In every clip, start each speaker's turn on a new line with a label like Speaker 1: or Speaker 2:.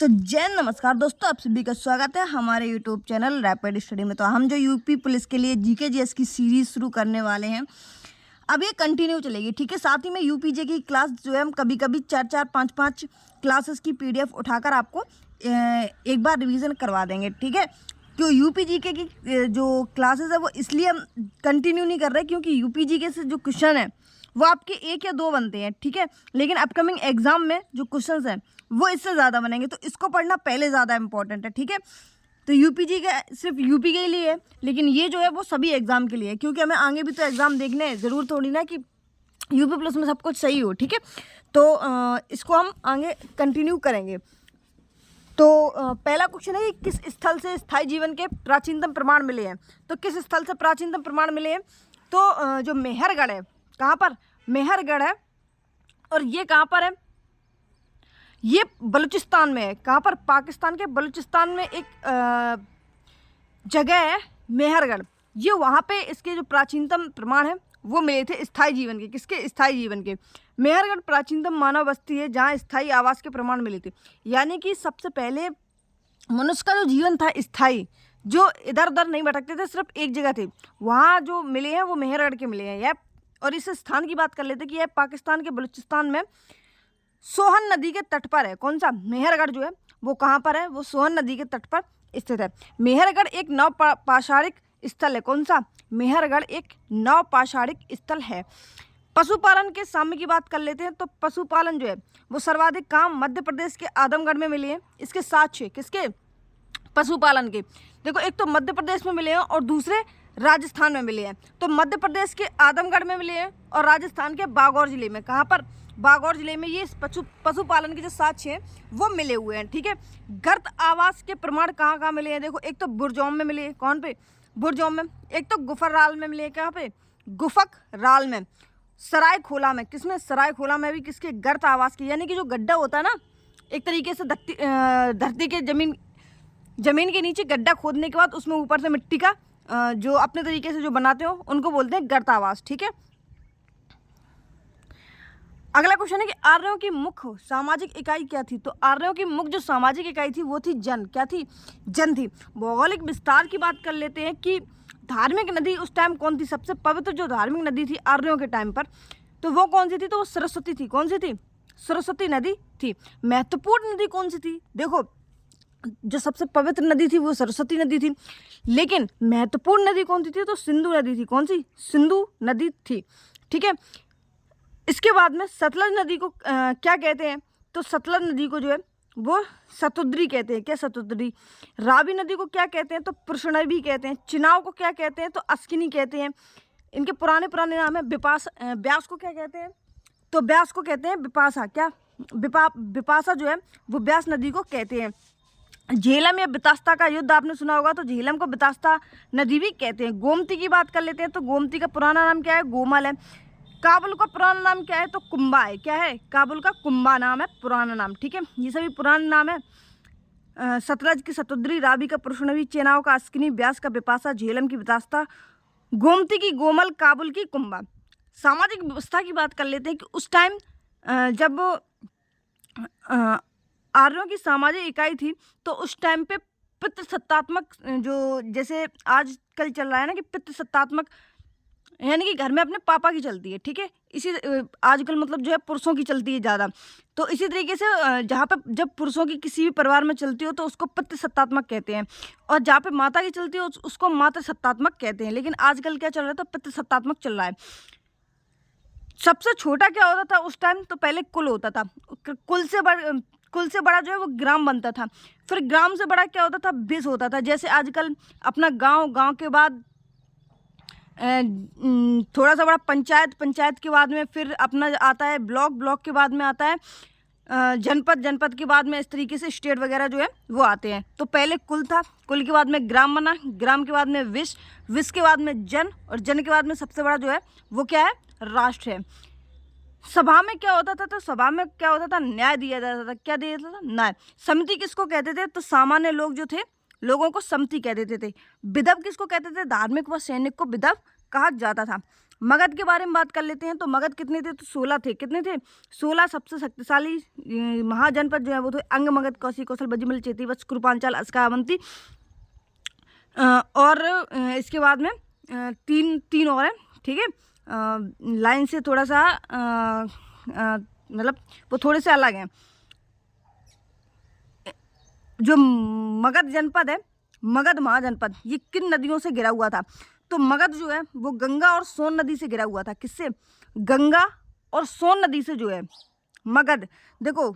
Speaker 1: तो जय नमस्कार दोस्तों, आप सभी का स्वागत है हमारे यूट्यूब चैनल रैपिड स्टडी में। तो हम जो यूपी पुलिस के लिए जीके जीएस की सीरीज शुरू करने वाले हैं, अब ये कंटिन्यू चलेगी, ठीक है। साथ ही में यूपीजे की क्लास जो है हम कभी कभी 4-4, 5-5 क्लासेस की पीडीएफ उठाकर आपको एक बार रिवीजन करवा देंगे, ठीक है। क्यों यूपीजीके की जो क्लासेस है वो इसलिए हम कंटिन्यू नहीं कर रहे क्योंकि यूपीजीके से जो क्वेश्चन है वो आपके 1 या 2 बनते हैं, ठीक है। लेकिन अपकमिंग एग्जाम में जो क्वेश्चंस हैं वो इससे ज़्यादा बनेंगे, तो इसको पढ़ना पहले ज़्यादा इंपॉर्टेंट है, ठीक है। तो यूपीजी का सिर्फ यूपी के लिए है, लेकिन ये जो है वो सभी एग्जाम के लिए है, क्योंकि हमें आगे भी तो एग्जाम देखने हैं। ज़रूर थोड़ी ना कि यूपी प्लस में सब कुछ सही हो, ठीक है। तो इसको हम आगे कंटिन्यू करेंगे। तो पहला क्वेश्चन है कि किस स्थल से स्थायी जीवन के प्राचीनतम प्रमाण मिले हैं। तो किस स्थल से प्राचीनतम प्रमाण मिले हैं? तो जो मेहरगढ़ है, कहाँ पर? मेहरगढ़ है, और ये कहाँ पर है? ये बलूचिस्तान में है। कहाँ पर? पाकिस्तान के बलूचिस्तान में एक जगह है मेहरगढ़। ये वहाँ पे इसके जो प्राचीनतम प्रमाण है वो मिले थे स्थायी जीवन के। किसके? स्थायी जीवन के। मेहरगढ़ प्राचीनतम मानव बस्ती है जहाँ स्थायी आवास के प्रमाण मिले थे। यानी कि सबसे पहले मनुष्य का जो जीवन था स्थायी, जो इधर उधर नहीं भटकते थे, सिर्फ एक जगह थे, वहाँ जो मिले हैं वो मेहरगढ़ के मिले हैं। यह, और इस स्थान की बात कर लेते कि यह पाकिस्तान के बलूचिस्तान में सोहन नदी के तट पर है। कौन सा? मेहरगढ़ जो है वो कहाँ पर है? वो सोहन नदी के तट पर स्थित है। मेहरगढ़ एक नवपाषाणिक स्थल है। कौन सा? मेहरगढ़ एक नवपाषाणिक स्थल है। पशुपालन के साम्य की बात कर लेते हैं। तो पशुपालन जो है वो सर्वाधिक काम मध्य प्रदेश के आदमगढ़ में मिले हैं। इसके साक्ष्य किसके? पशुपालन के। देखो, एक तो मध्य प्रदेश में मिले हैं और दूसरे राजस्थान में मिले हैं। तो मध्य प्रदेश के आदमगढ़ में मिले हैं और राजस्थान के बागौर जिले में। कहाँ पर? बागौर जिले में ये पशुपालन के जो साक्ष्य हैं वो मिले हुए हैं, ठीक है। गर्त आवास के प्रमाण कहाँ कहाँ मिले हैं? देखो, एक तो बुरजौम में मिले हैं। कौन पे? बुरजौम में। एक तो गुफरराल में मिले हैं। कहाँ पे? गुफकराल में। सरायखोला में। किसमें? सरायखोला में भी किसके? गर्त आवास की। यानी कि जो गड्ढा होता है ना, एक तरीके से धरती के जमीन के नीचे गड्ढा खोदने के बाद उसमें ऊपर से मिट्टी का जो अपने तरीके से जो बनाते हो उनको बोलते हैं गर्त आवास, ठीक है। अगला क्वेश्चन है कि आर्यों की मुख्य सामाजिक इकाई क्या थी? तो आर्यों की मुख्य जो सामाजिक इकाई थी वो थी जन। क्या थी? जन थी। भौगोलिक विस्तार की बात कर लेते हैं कि धार्मिक नदी उस टाइम कौन थी? सबसे पवित्र जो धार्मिक नदी थी आर्यों के टाइम पर, तो वो कौन सी थी? तो वो सरस्वती थी। कौन सी थी? सरस्वती नदी थी। महत्वपूर्ण नदी कौन सी थी? देखो, जो सबसे पवित्र नदी थी वो सरस्वती नदी थी, लेकिन महत्वपूर्ण नदी कौन सी थी? तो सिंधु नदी थी। कौन सी? सिंधु नदी थी, ठीक है। इसके बाद में सतलज नदी को क्या कहते हैं? तो सतलज नदी को जो है वो शतुद्री कहते हैं। क्या? शतुद्री। रावी नदी को क्या कहते हैं? तो प्रश्नवी कहते हैं। चिनाव को क्या कहते हैं? तो अस्किनी कहते हैं। इनके पुराने नाम है व्यास को क्या कहते हैं? तो व्यास को कहते हैं विपाशा। क्या? विपाशा जो है वो व्यास नदी को कहते हैं। झेलम या बितास्ता का युद्ध आपने सुना होगा, तो झेलम को बितास्ता नदी भी कहते हैं। गोमती की बात कर लेते हैं। तो गोमती का पुराना नाम क्या है? गोमल है। काबुल का पुराना नाम क्या है? तो कुंभा है। क्या है? काबुल का कुंभा नाम है पुराना नाम, ठीक है। ये सभी पुराने नाम है। सतलज की शतुद्री, रावी का प्रश्नवी, चेनाव का अस्किनी, व्यास का बिपाशा, झेलम की बितास्ता, गोमती की गोमल, काबुल की कुंभा। सामाजिक व्यवस्था की बात कर लेते हैं कि उस टाइम जब आर्यों की सामाजिक इकाई थी तो उस टाइम पे पितृसत्तात्मक, जो जैसे आजकल चल रहा है ना कि पितृसत्तात्मक, यानी कि घर में अपने पापा की चलती है, ठीक है। इसी आजकल मतलब जो है पुरुषों की चलती है ज़्यादा। तो इसी तरीके से जहाँ पे जब पुरुषों की किसी भी परिवार में चलती हो तो उसको पितृसत्तात्मक कहते हैं, और जहाँ पे माता की चलती हो उसको मातृसत्तात्मक कहते हैं। लेकिन आजकल क्या चल रहा है? तो पितृसत्तात्मक चल रहा है। सबसे छोटा क्या होता था उस टाइम? तो पहले कुल होता था। कुल से बड़ा जो है वो ग्राम बनता था। फिर ग्राम से बड़ा क्या होता था? विष होता था। जैसे आजकल अपना गांव के बाद थोड़ा सा बड़ा पंचायत के बाद में फिर अपना आता है ब्लॉक के बाद में आता है जनपद के बाद में इस तरीके से स्टेट वगैरह जो है वो आते हैं। तो पहले कुल था, कुल के बाद में ग्राम बना, ग्राम के बाद में विष के बाद में जन, और जन के बाद में सबसे बड़ा जो है वो क्या है? राष्ट्र है। सभा में क्या होता था? तो सभा में क्या होता था? न्याय दिया जाता था। क्या दिया जाता था? न्याय। समिति किसको कहते थे? तो सामान्य लोग जो थे लोगों को समिति कह देते थे। विधव किसको कहते थे? धार्मिक व सैनिक को विधव कहा जाता था। मगध के बारे में बात कर लेते हैं। तो मगध कितने थे? तो 16 थे। कितने थे? 16 सबसे शक्तिशाली महाजनपद जो है वो थे अंग, मगध, कौशिक, कौशल, बज्जिमल, चेती, वत्स, कुरुपांचाल, अस्का, अवंती। और इसके बाद में तीन और हैं, ठीक है। लाइन से थोड़ा सा मतलब वो थोड़े से अलग हैं। जो मगध जनपद है, मगध महाजनपद, ये किन नदियों से घिरा हुआ था? तो मगध जो है वो गंगा और सोन नदी से घिरा हुआ था। किससे? गंगा और सोन नदी से जो है मगध। देखो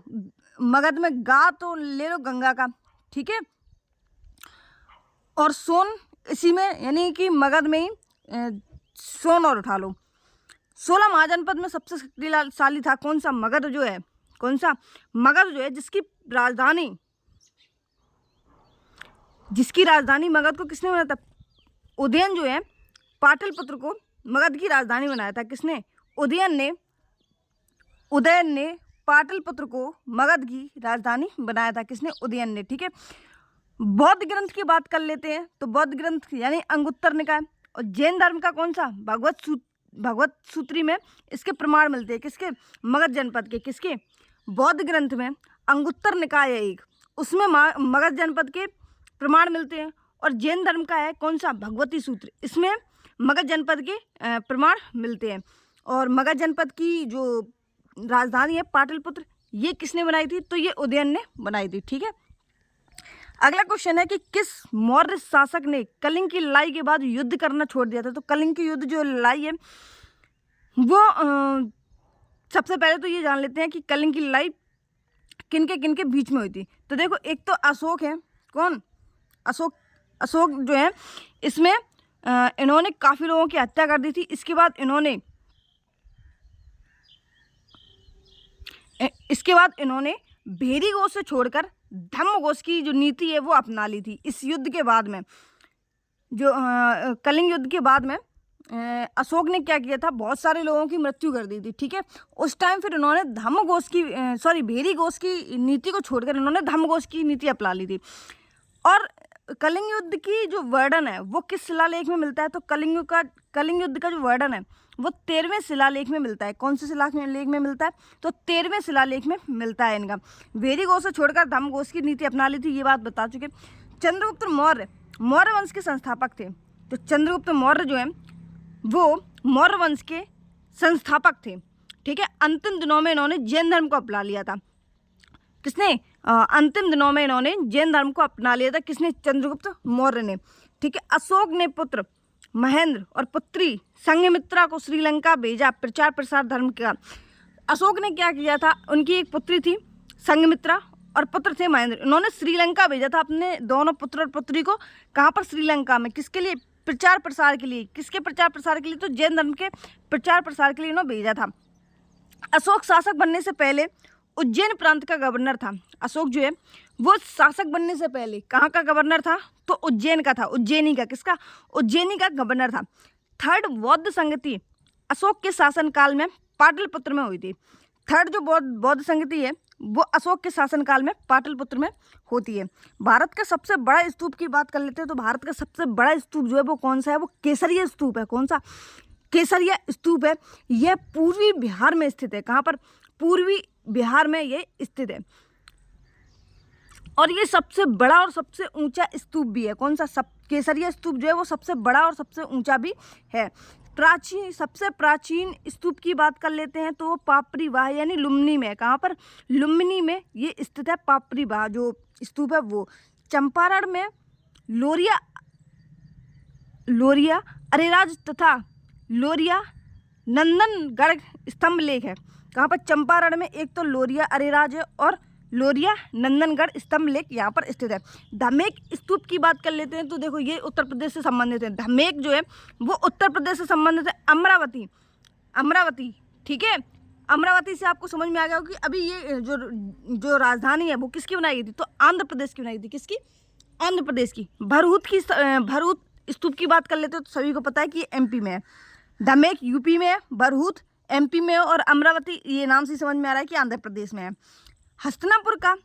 Speaker 1: मगध में गा तो ले लो गंगा का, ठीक है, और सोन इसी में, यानी कि मगध में ही सोन और उठा लो। 16 महाजनपद में सबसे शक्तिशाली था कौन सा? मगध जो है। कौन सा? मगध जो है जिसकी राजधानी मगध को किसने बनाया था? उदयन जो है पाटलिपुत्र को मगध की राजधानी बनाया था। किसने? उदयन ने पाटलिपुत्र को मगध की राजधानी बनाया था। किसने? उदयन ने, ठीक है। बौद्ध ग्रंथ की बात कर लेते हैं। तो बौद्ध ग्रंथ यानी अंगुत्तर निकाय। और जैन धर्म का कौन सा? भगवत सूत्री में इसके प्रमाण मिलते हैं। किसके? मगध जनपद के। किसके? बौद्ध ग्रंथ में अंगुत्तर निकाय है एक, उसमें मगध जनपद के प्रमाण मिलते हैं। और जैन धर्म का है कौन सा? भगवती सूत्र, इसमें मगध जनपद के प्रमाण मिलते हैं। और मगध जनपद की जो राजधानी है पाटलिपुत्र, ये किसने बनाई थी? तो ये उदयन ने बनाई थी, ठीक है। अगला क्वेश्चन है कि किस मौर्य शासक ने कलिंग की लड़ाई के बाद युद्ध करना छोड़ दिया था? तो कलिंग की युद्ध जो लड़ाई है वो सबसे पहले तो ये जान लेते हैं कि कलिंग की लड़ाई किन के बीच में हुई थी। तो देखो एक तो अशोक है। कौन? अशोक जो है इसमें इन्होंने काफ़ी लोगों की हत्या कर दी थी। इसके बाद इन्होंने भेरी घोष से छोड़कर धम्म घोष की जो नीति है वो अपना ली थी। इस युद्ध के बाद में जो कलिंग युद्ध के बाद में अशोक ने क्या किया था? बहुत सारे लोगों की मृत्यु कर दी थी, ठीक है। उस टाइम फिर इन्होंने भेरी घोष की नीति को छोड़कर इन्होंने धम्म घोष की नीति अपना ली थी। और कलिंग युद्ध की जो वर्णन है वो किस शिलालेख में मिलता है? तो कलिंग युद्ध का जो वर्णन है वो 13वें शिलालेख में मिलता है। कौन से शिलालेख में मिलता है? तो 13वें शिलालेख में मिलता है इनका। भेरी घोष से छोड़कर धम्म घोष की नीति अपना ली थी, ये बात बता चुके। चंद्रगुप्त मौर्य वंश के संस्थापक थे। तो चंद्रगुप्त मौर्य जो है वो मौर्य वंश के संस्थापक थे, ठीक है। अंतिम दिनों में इन्होंने जैन धर्म को अपना लिया था। किसने? अंतिम दिनों में इन्होंने जैन धर्म को अपना लिया था। किसने? चंद्रगुप्त मौर्य ने, ठीक है। अशोक ने पुत्र महेंद्र और पुत्री संघमित्रा को श्रीलंका भेजा प्रचार प्रसार धर्म का। अशोक ने क्या किया था? उनकी एक पुत्री थी संघमित्रा और पुत्र थे महेंद्र। इन्होंने श्रीलंका भेजा था अपने दोनों पुत्र और पुत्री को। कहाँ पर? श्रीलंका में। किसके लिए? प्रचार प्रसार के लिए। किसके प्रचार प्रसार के लिए? तो जैन धर्म के प्रचार प्रसार के लिए इन्होंने भेजा था। अशोक शासक बनने से पहले उज्जैन प्रांत का गवर्नर था। अशोक जो है वो शासक बनने से पहले कहाँ का गवर्नर था? तो उज्जैन का था। उज्जैनी का। किसका? उज्जैनी का गवर्नर था। थर्ड बौद्ध संगति अशोक के शासनकाल में पाटलिपुत्र में हुई थी। थर्ड जो बौद्ध संगति है वो अशोक के शासनकाल में पाटलिपुत्र में होती है। भारत का सबसे बड़ा स्तूप की बात कर लेते हैं। तो भारत का सबसे बड़ा स्तूप जो है वो कौन सा है? वो केसरिया स्तूप है। कौन सा? केसरिया स्तूप है। यह पूर्वी बिहार में स्थित है। कहाँ पर? पूर्वी बिहार में ये स्थित है। और ये सबसे बड़ा और सबसे ऊंचा स्तूप भी है। कौन सा? केसरिया स्तूप जो है वो सबसे बड़ा और सबसे ऊंचा भी है। सबसे प्राचीन स्तूप की बात कर लेते हैं। तो वो पापरीवाह यानी लुम्बिनी में है। कहाँ पर? लुम्बिनी में ये स्थित है। पापरीवाह जो स्तूप है वो चंपारण में लोरिया अरेराज तथा लोरिया नंदनगढ़ स्तंभ लेख है। कहाँ पर? चंपारण में एक तो लोरिया अरेराज है और लोरिया नंदनगढ़ स्तंभ लेख यहाँ पर स्थित है। धमेक स्तूप की बात कर लेते हैं। तो देखो ये उत्तर प्रदेश से संबंधित है। धमेक जो है वो उत्तर प्रदेश से संबंधित है। अमरावती, ठीक है। अमरावती से आपको समझ में आ गया कि अभी ये जो राजधानी है वो किसकी बनाई गई थी? तो आंध्र प्रदेश की बनाई थी। किसकी? आंध्र प्रदेश की। भरहूत स्तूप की बात कर लेते हो तो सभी को पता है कि एमपी में है। धमेक यूपी में है, भरहूत एमपी में है और अमरावती ये नाम से समझ में आ रहा है कि आंध्र प्रदेश में है। हस्तिनापुर का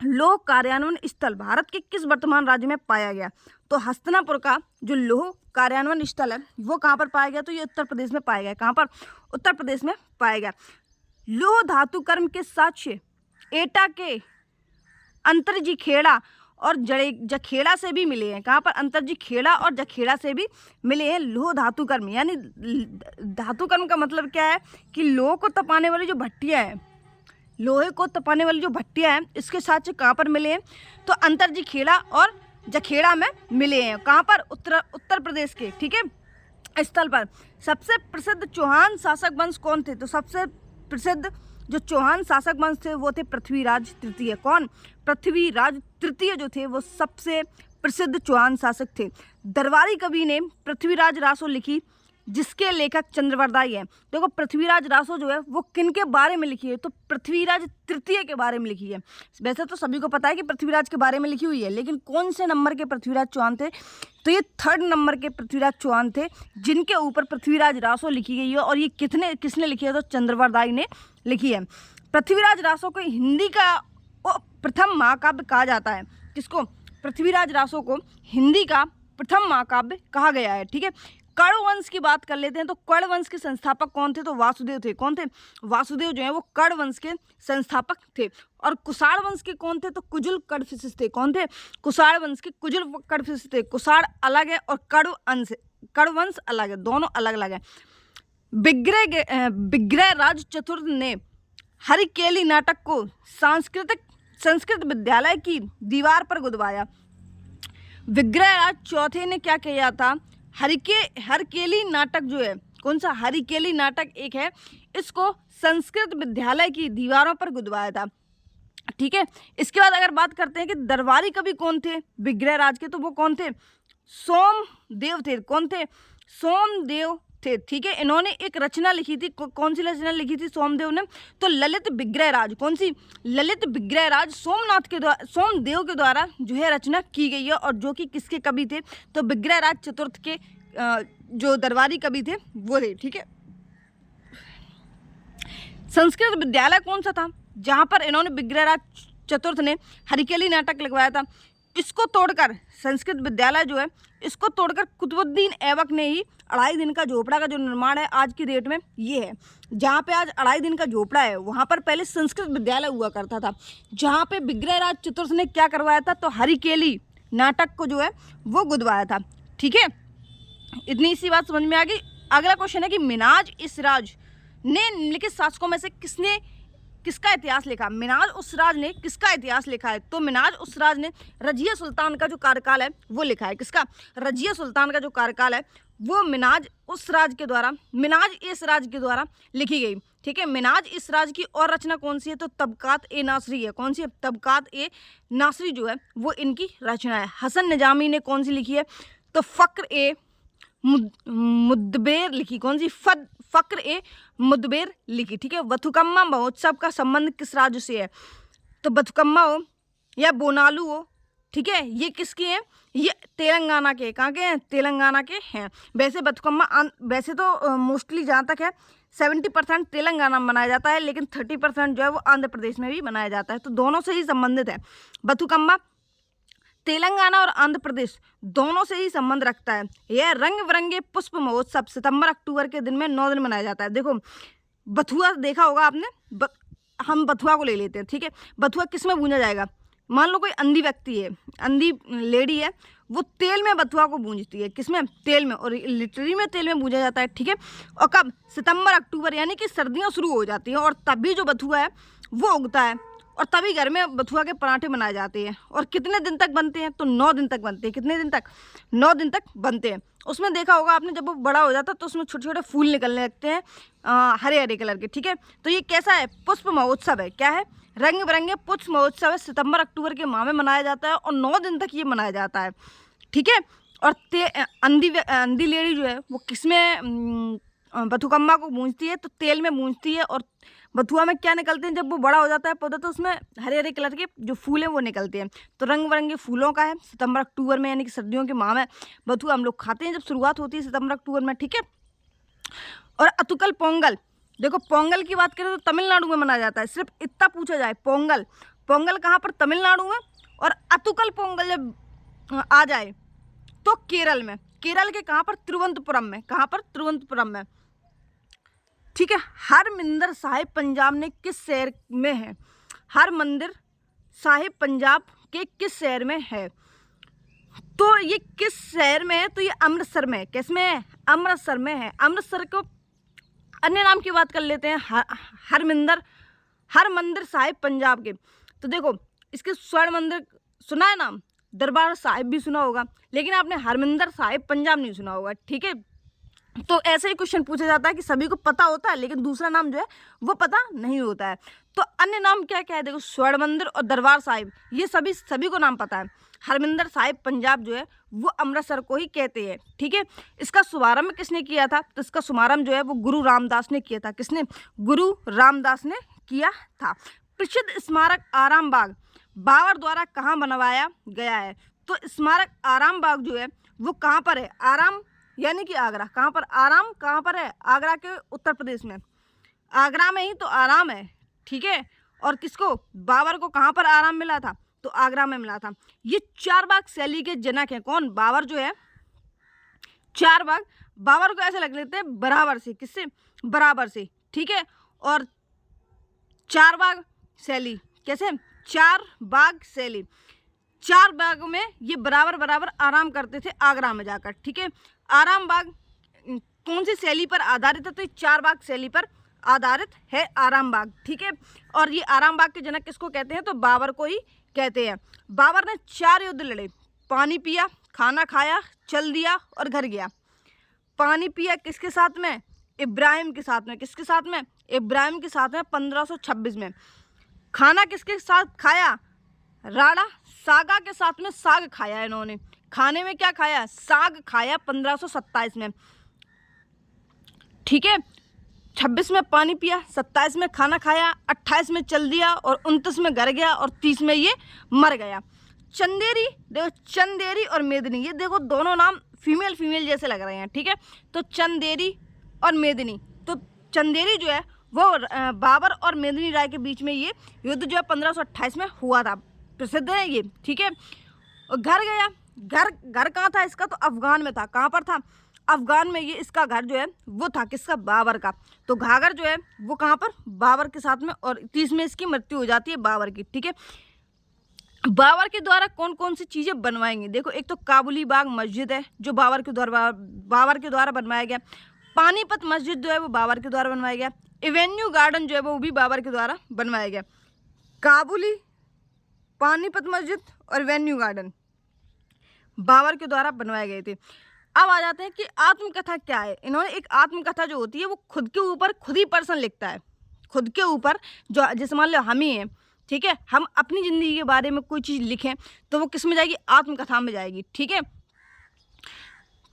Speaker 1: लौह कार्यान्वयन स्थल भारत के किस वर्तमान राज्य में पाया गया? तो हस्तिनापुर का जो लौह कार्यान्वयन स्थल है वो कहाँ पर पाया गया? तो ये उत्तर प्रदेश में पाया गया। कहाँ पर? उत्तर प्रदेश में पाया गया। लौह धातु कर्म के साक्ष्य एटा के अंतरजी खेड़ा और जखेड़ा से भी मिले हैं। कहाँ पर? अंतरजी खेड़ा और जखेड़ा से भी मिले हैं लौह धातु कर्म। यानी धातु कर्म का मतलब क्या है कि लोहे को तपाने वाली जो भट्टियाँ हैं, लोहे को तपाने वाली जो भट्टियाँ हैं, इसके साक्ष्य कहाँ पर मिले हैं? तो अंतरजी खेड़ा और जखेड़ा में मिले हैं। कहाँ पर? उत्तर प्रदेश के, ठीक है, स्थल पर। सबसे प्रसिद्ध चौहान शासक वंश कौन थे? तो सबसे प्रसिद्ध जो चौहान शासक वंश थे वो थे पृथ्वीराज तृतीय। कौन? पृथ्वीराज तृतीय जो थे वो सबसे प्रसिद्ध चौहान शासक थे। दरबारी कवि ने पृथ्वीराज रासो लिखी जिसके लेखक चंद्रवरदाई है। देखो पृथ्वीराज रासो जो है वो किन के बारे में लिखी है? तो पृथ्वीराज तृतीय के बारे में लिखी है। वैसे तो सभी को पता है कि पृथ्वीराज के बारे में लिखी हुई है, लेकिन कौन से नंबर के पृथ्वीराज चौहान थे? तो ये 3rd नंबर के पृथ्वीराज चौहान थे जिनके ऊपर पृथ्वीराज रासो लिखी गई है। और ये किसने लिखी है? तो चंद्रवरदाई ने लिखी है। पृथ्वीराज रासो को हिंदी का प्रथम महाकाव्य कहा जाता है। किसको? पृथ्वीराज रासो को हिंदी का प्रथम महाकाव्य कहा गया है। ठीक है, कर्ण वंश की बात कर लेते हैं। तो कर्ण वंश के संस्थापक कौन थे? तो वासुदेव थे। कौन थे? वासुदेव जो है वो कर्ण वंश के संस्थापक थे। और कुषाण वंश के कौन थे? तो कुजुल कडफिशिस थे। कौन थे? कुषाण वंश के कुजुल कडफिशिस थे। कुषाण अलग है और कर्ण वंश अलग है, दोनों अलग अलग है। विग्रह राज चतुर्थ ने हरिकेली नाटक को संस्कृत विद्यालय की दीवार पर गुदवाया। विग्रह राज चौथे ने क्या किया था? हरिकेली नाटक जो है, कौन सा? हरिकेली नाटक एक है, इसको संस्कृत विद्यालय की दीवारों पर गुदवाया था। ठीक है, इसके बाद अगर बात करते हैं कि दरबारी कवि कौन थे विग्रह राज के, तो वो कौन थे? सोमदेव थे। कौन थे? सोमदेव थे। ठीक है, इन्होंने एक रचना लिखी थी। कौन सी रचना लिखी थी सोमदेव ने? तो ललित विग्रह राज। कौन सी? ललित विग्रह राज सोमदेव के द्वारा जो है रचना की गई है। और जो कि किसके कवि थे? तो विग्रह राज चतुर्थ के जो दरबारी कवि थे वो थे। ठीक है, संस्कृत विद्यालय कौन सा था जहां पर इन्होंने विग्रह राज चतुर्थ ने हरिकेली नाटक लगवाया था? इसको तोड़कर संस्कृत विद्यालय जो है इसको तोड़कर कुतुबुद्दीन ऐबक ने ही 2.5 दिन का झोपड़ा का जो निर्माण है आज की डेट में ये है। जहाँ पे आज 2.5 दिन का झोपड़ा है वहाँ पर पहले संस्कृत विद्यालय हुआ करता था, जहाँ पे विग्रह राज चतुर्थ ने क्या करवाया था? तो हरिकेली नाटक को जो है वो गुदवाया था। ठीक है, इतनी सी बात समझ में आ गई। अगला क्वेश्चन है कि मिनाज इसराज ने निम्नलिखित शासकों में से किसका इतिहास लिखा? मिनाज उसराज ने किसका इतिहास लिखा है? तो मिनाज उसराज ने रजिया सुल्तान का जो कार्यकाल है वो लिखा है। किसका? रजिया सुल्तान का जो कार्यकाल है वो मिनाज इसराज के द्वारा लिखी गई। ठीक है, मिनाज इसराज की और रचना कौन सी है? तो तबकात ए नासरी है। कौन सी है? तबकात ए नासरी जो है वो इनकी रचना है। हसन निजामी ने कौन सी लिखी है? तो फक्र ए मुदबेर लिखी। कौन सी? फक्र ए मुदबेर लिखी। ठीक है, बथुकम्मा महोत्सव का संबंध किस राज्य से है? तो बथुकम्मा हो या बोनालू हो, ठीक है, ये किसके हैं? ये तेलंगाना के। कहाँ के हैं? तेलंगाना के हैं। वैसे बथुकम्मा वैसे तो मोस्टली जहाँ तक है 70% तेलंगाना में मनाया जाता है, लेकिन 30% जो है वो आंध्र प्रदेश में भी मनाया जाता है। तो दोनों से ही संबंधित है। बथुकम्मा तेलंगाना और आंध्र प्रदेश दोनों से ही संबंध रखता है। यह रंग बिरंगे पुष्प महोत्सव सितंबर-अक्टूबर के दिन में 9 दिन मनाया जाता है। देखो बथुआ देखा होगा आपने, हम बथुआ को ले लेते हैं। ठीक है, बथुआ किस में भूंजा जाएगा? मान लो कोई अंधी व्यक्ति है, अंधी लेडी है, वो तेल में बथुआ को भूंजती है। किसमें? तेल में। और लिटरली में तेल में भूंजा जाता है। ठीक है, और कब? सितंबर-अक्टूबर, यानी कि सर्दियाँ शुरू हो जाती हैं और तभी जो बथुआ है वो उगता है और तभी घर में बथुआ के पराठे बनाए जाते हैं। और कितने दिन तक बनते हैं? तो 9 दिन तक बनते हैं। कितने दिन तक? 9 दिन तक बनते हैं। उसमें देखा होगा आपने, जब वो बड़ा हो जाता है तो उसमें छोटे छोटे फूल निकलने लगते हैं हरे हरे कलर के। ठीक है, तो ये कैसा है? पुष्प महोत्सव है। क्या है? रंग बिरंगे पुष्प महोत्सव है। सितंबर-अक्टूबर के माह में मनाया जाता है और 9 दिन तक ये मनाया जाता है। ठीक है, और अंधी लेडी जो है वो किसमें बथुकम्मा को भूंजती है? तो तेल में भूंजती है। और बथुआ में क्या निकलते हैं जब वो बड़ा हो जाता है पौधा? तो उसमें हरे हरे कलर के जो फूल हैं वो निकलते हैं। तो रंग बिरंगे फूलों का है। सितंबर-अक्टूबर में, यानी कि सर्दियों के माह में बथुआ हम लोग खाते हैं जब शुरुआत होती है सितंबर-अक्टूबर में। ठीक है, और अतुकल पोंगल, देखो पोंगल की बात करें तो तमिलनाडु में मनाया जाता है। सिर्फ इतना पूछा जाए, पोंगल पोंगल कहाँ पर, तमिलनाडु में, और अतुकल पोंगल जब आ जाए तो केरल में। केरल के कहाँ पर, तिरुवनंतपुरम में। कहाँ पर, तिरुवनंतपुरम में। ठीक है। हरमिंदर साहिब पंजाब ने किस शहर में है? हरमंदिर साहिब पंजाब के किस शहर में है? तो ये किस शहर में है? तो ये अमृतसर में है। किस में है? अमृतसर में है। अमृतसर को अन्य नाम की बात कर लेते हैं, हरमंदिर साहिब पंजाब के। तो देखो, इसके स्वर्ण मंदिर सुना है नाम, दरबार साहिब भी सुना होगा, लेकिन आपने हरमिंदर साहिब पंजाब नहीं सुना होगा। ठीक है। तो ऐसे ही क्वेश्चन पूछा जाता है कि सभी को पता होता है लेकिन दूसरा नाम जो है वो पता नहीं होता है। तो अन्य नाम क्या क्या है? देखो, स्वर्ण मंदिर और दरबार साहिब, ये सभी को नाम पता है। हरमिंदर साहिब पंजाब जो है वो अमृतसर को ही कहते हैं। ठीक है। इसका शुभारंभ किसने किया था? तो इसका शुभारंभ जो है वो गुरु रामदास ने किया था। किसने? गुरु रामदास ने किया था। प्रसिद्ध स्मारक आराम बाग बाबर द्वारा कहाँ बनवाया गया है? तो स्मारक आराम बाग जो है वो कहाँ पर है? आराम यानी कि आगरा। कहाँ पर? आराम कहाँ पर है? आगरा के उत्तर प्रदेश में। आगरा में ही तो आराम है। ठीक है। और किसको? बाबर को कहाँ पर आराम मिला था? तो आगरा में मिला था। ये चार बाग शैली के जनक हैं। कौन? बाबर जो है। चार बाग बाबर को ऐसे लग लेते हैं बराबर से। किससे? बराबर से। ठीक है। और चार बाग शैली कैसे? चार बाग शैली, चार बाग में ये बराबर बराबर आराम करते थे आगरा में जाकर। ठीक है। आराम बाग कौन सी शैली पर आधारित है? तो ये चार बाग शैली पर आधारित है आराम बाग। ठीक है। और ये आराम बाग के जनक किसको कहते हैं? तो बाबर को ही कहते हैं। बाबर ने 4 युद्ध लड़े। पानी पिया, खाना खाया, चल दिया और घर गया। पानी पिया किसके साथ में? इब्राहिम के साथ में। किसके साथ में? इब्राहिम के साथ में 1526 में। खाना किसके साथ खाया? राणा सागा के साथ में साग खाया इन्होंने। खाने में क्या खाया? साग खाया 1527 में। ठीक है। 26 में पानी पिया, 27 में खाना खाया, 28 में चल दिया और 29 में घर गया और 30 में ये मर गया। चंदेरी, देखो चंदेरी और मेदिनी, ये देखो दोनों नाम फीमेल जैसे लग रहे हैं। ठीक है। तो चंदेरी और मेदिनी, तो चंदेरी जो है वो बाबर और मेदिनी राय के बीच में ये युद्ध जो है 1528 में हुआ था। प्रसिद्ध है ये। ठीक है। और घर गया, घर कहाँ था इसका? तो अफगान में था। कहाँ पर था? अफगान में ये इसका घर जो है वो था। किसका? बाबर का। तो घाघर जो है वो कहाँ पर? बाबर के साथ में, और 30 में इसकी मृत्यु हो जाती है बाबर की। ठीक है। बाबर के द्वारा कौन कौन सी चीज़ें बनवाएंगे? देखो, एक तो काबुली बाग मस्जिद है जो बाबर के द्वारा बनवाया गया। पानीपत मस्जिद जो है वो बाबर के द्वारा बनवाया गया। एवेन्यू गार्डन जो है वो भी बाबर के द्वारा बनवाया गया। काबुली, पानीपत मस्जिद और एवेन्यू गार्डन बाबर के द्वारा बनवाए गए थे। अब आ जाते हैं कि आत्मकथा क्या है। इन्होंने एक आत्मकथा जो होती है वो खुद के ऊपर खुद ही पर्सन लिखता है। खुद के ऊपर, जो जैसे मान लो हम ही हैं, ठीक है, हम अपनी ज़िंदगी के बारे में कोई चीज़ लिखें तो वो किस में जाएगी? आत्मकथा में जाएगी। ठीक है।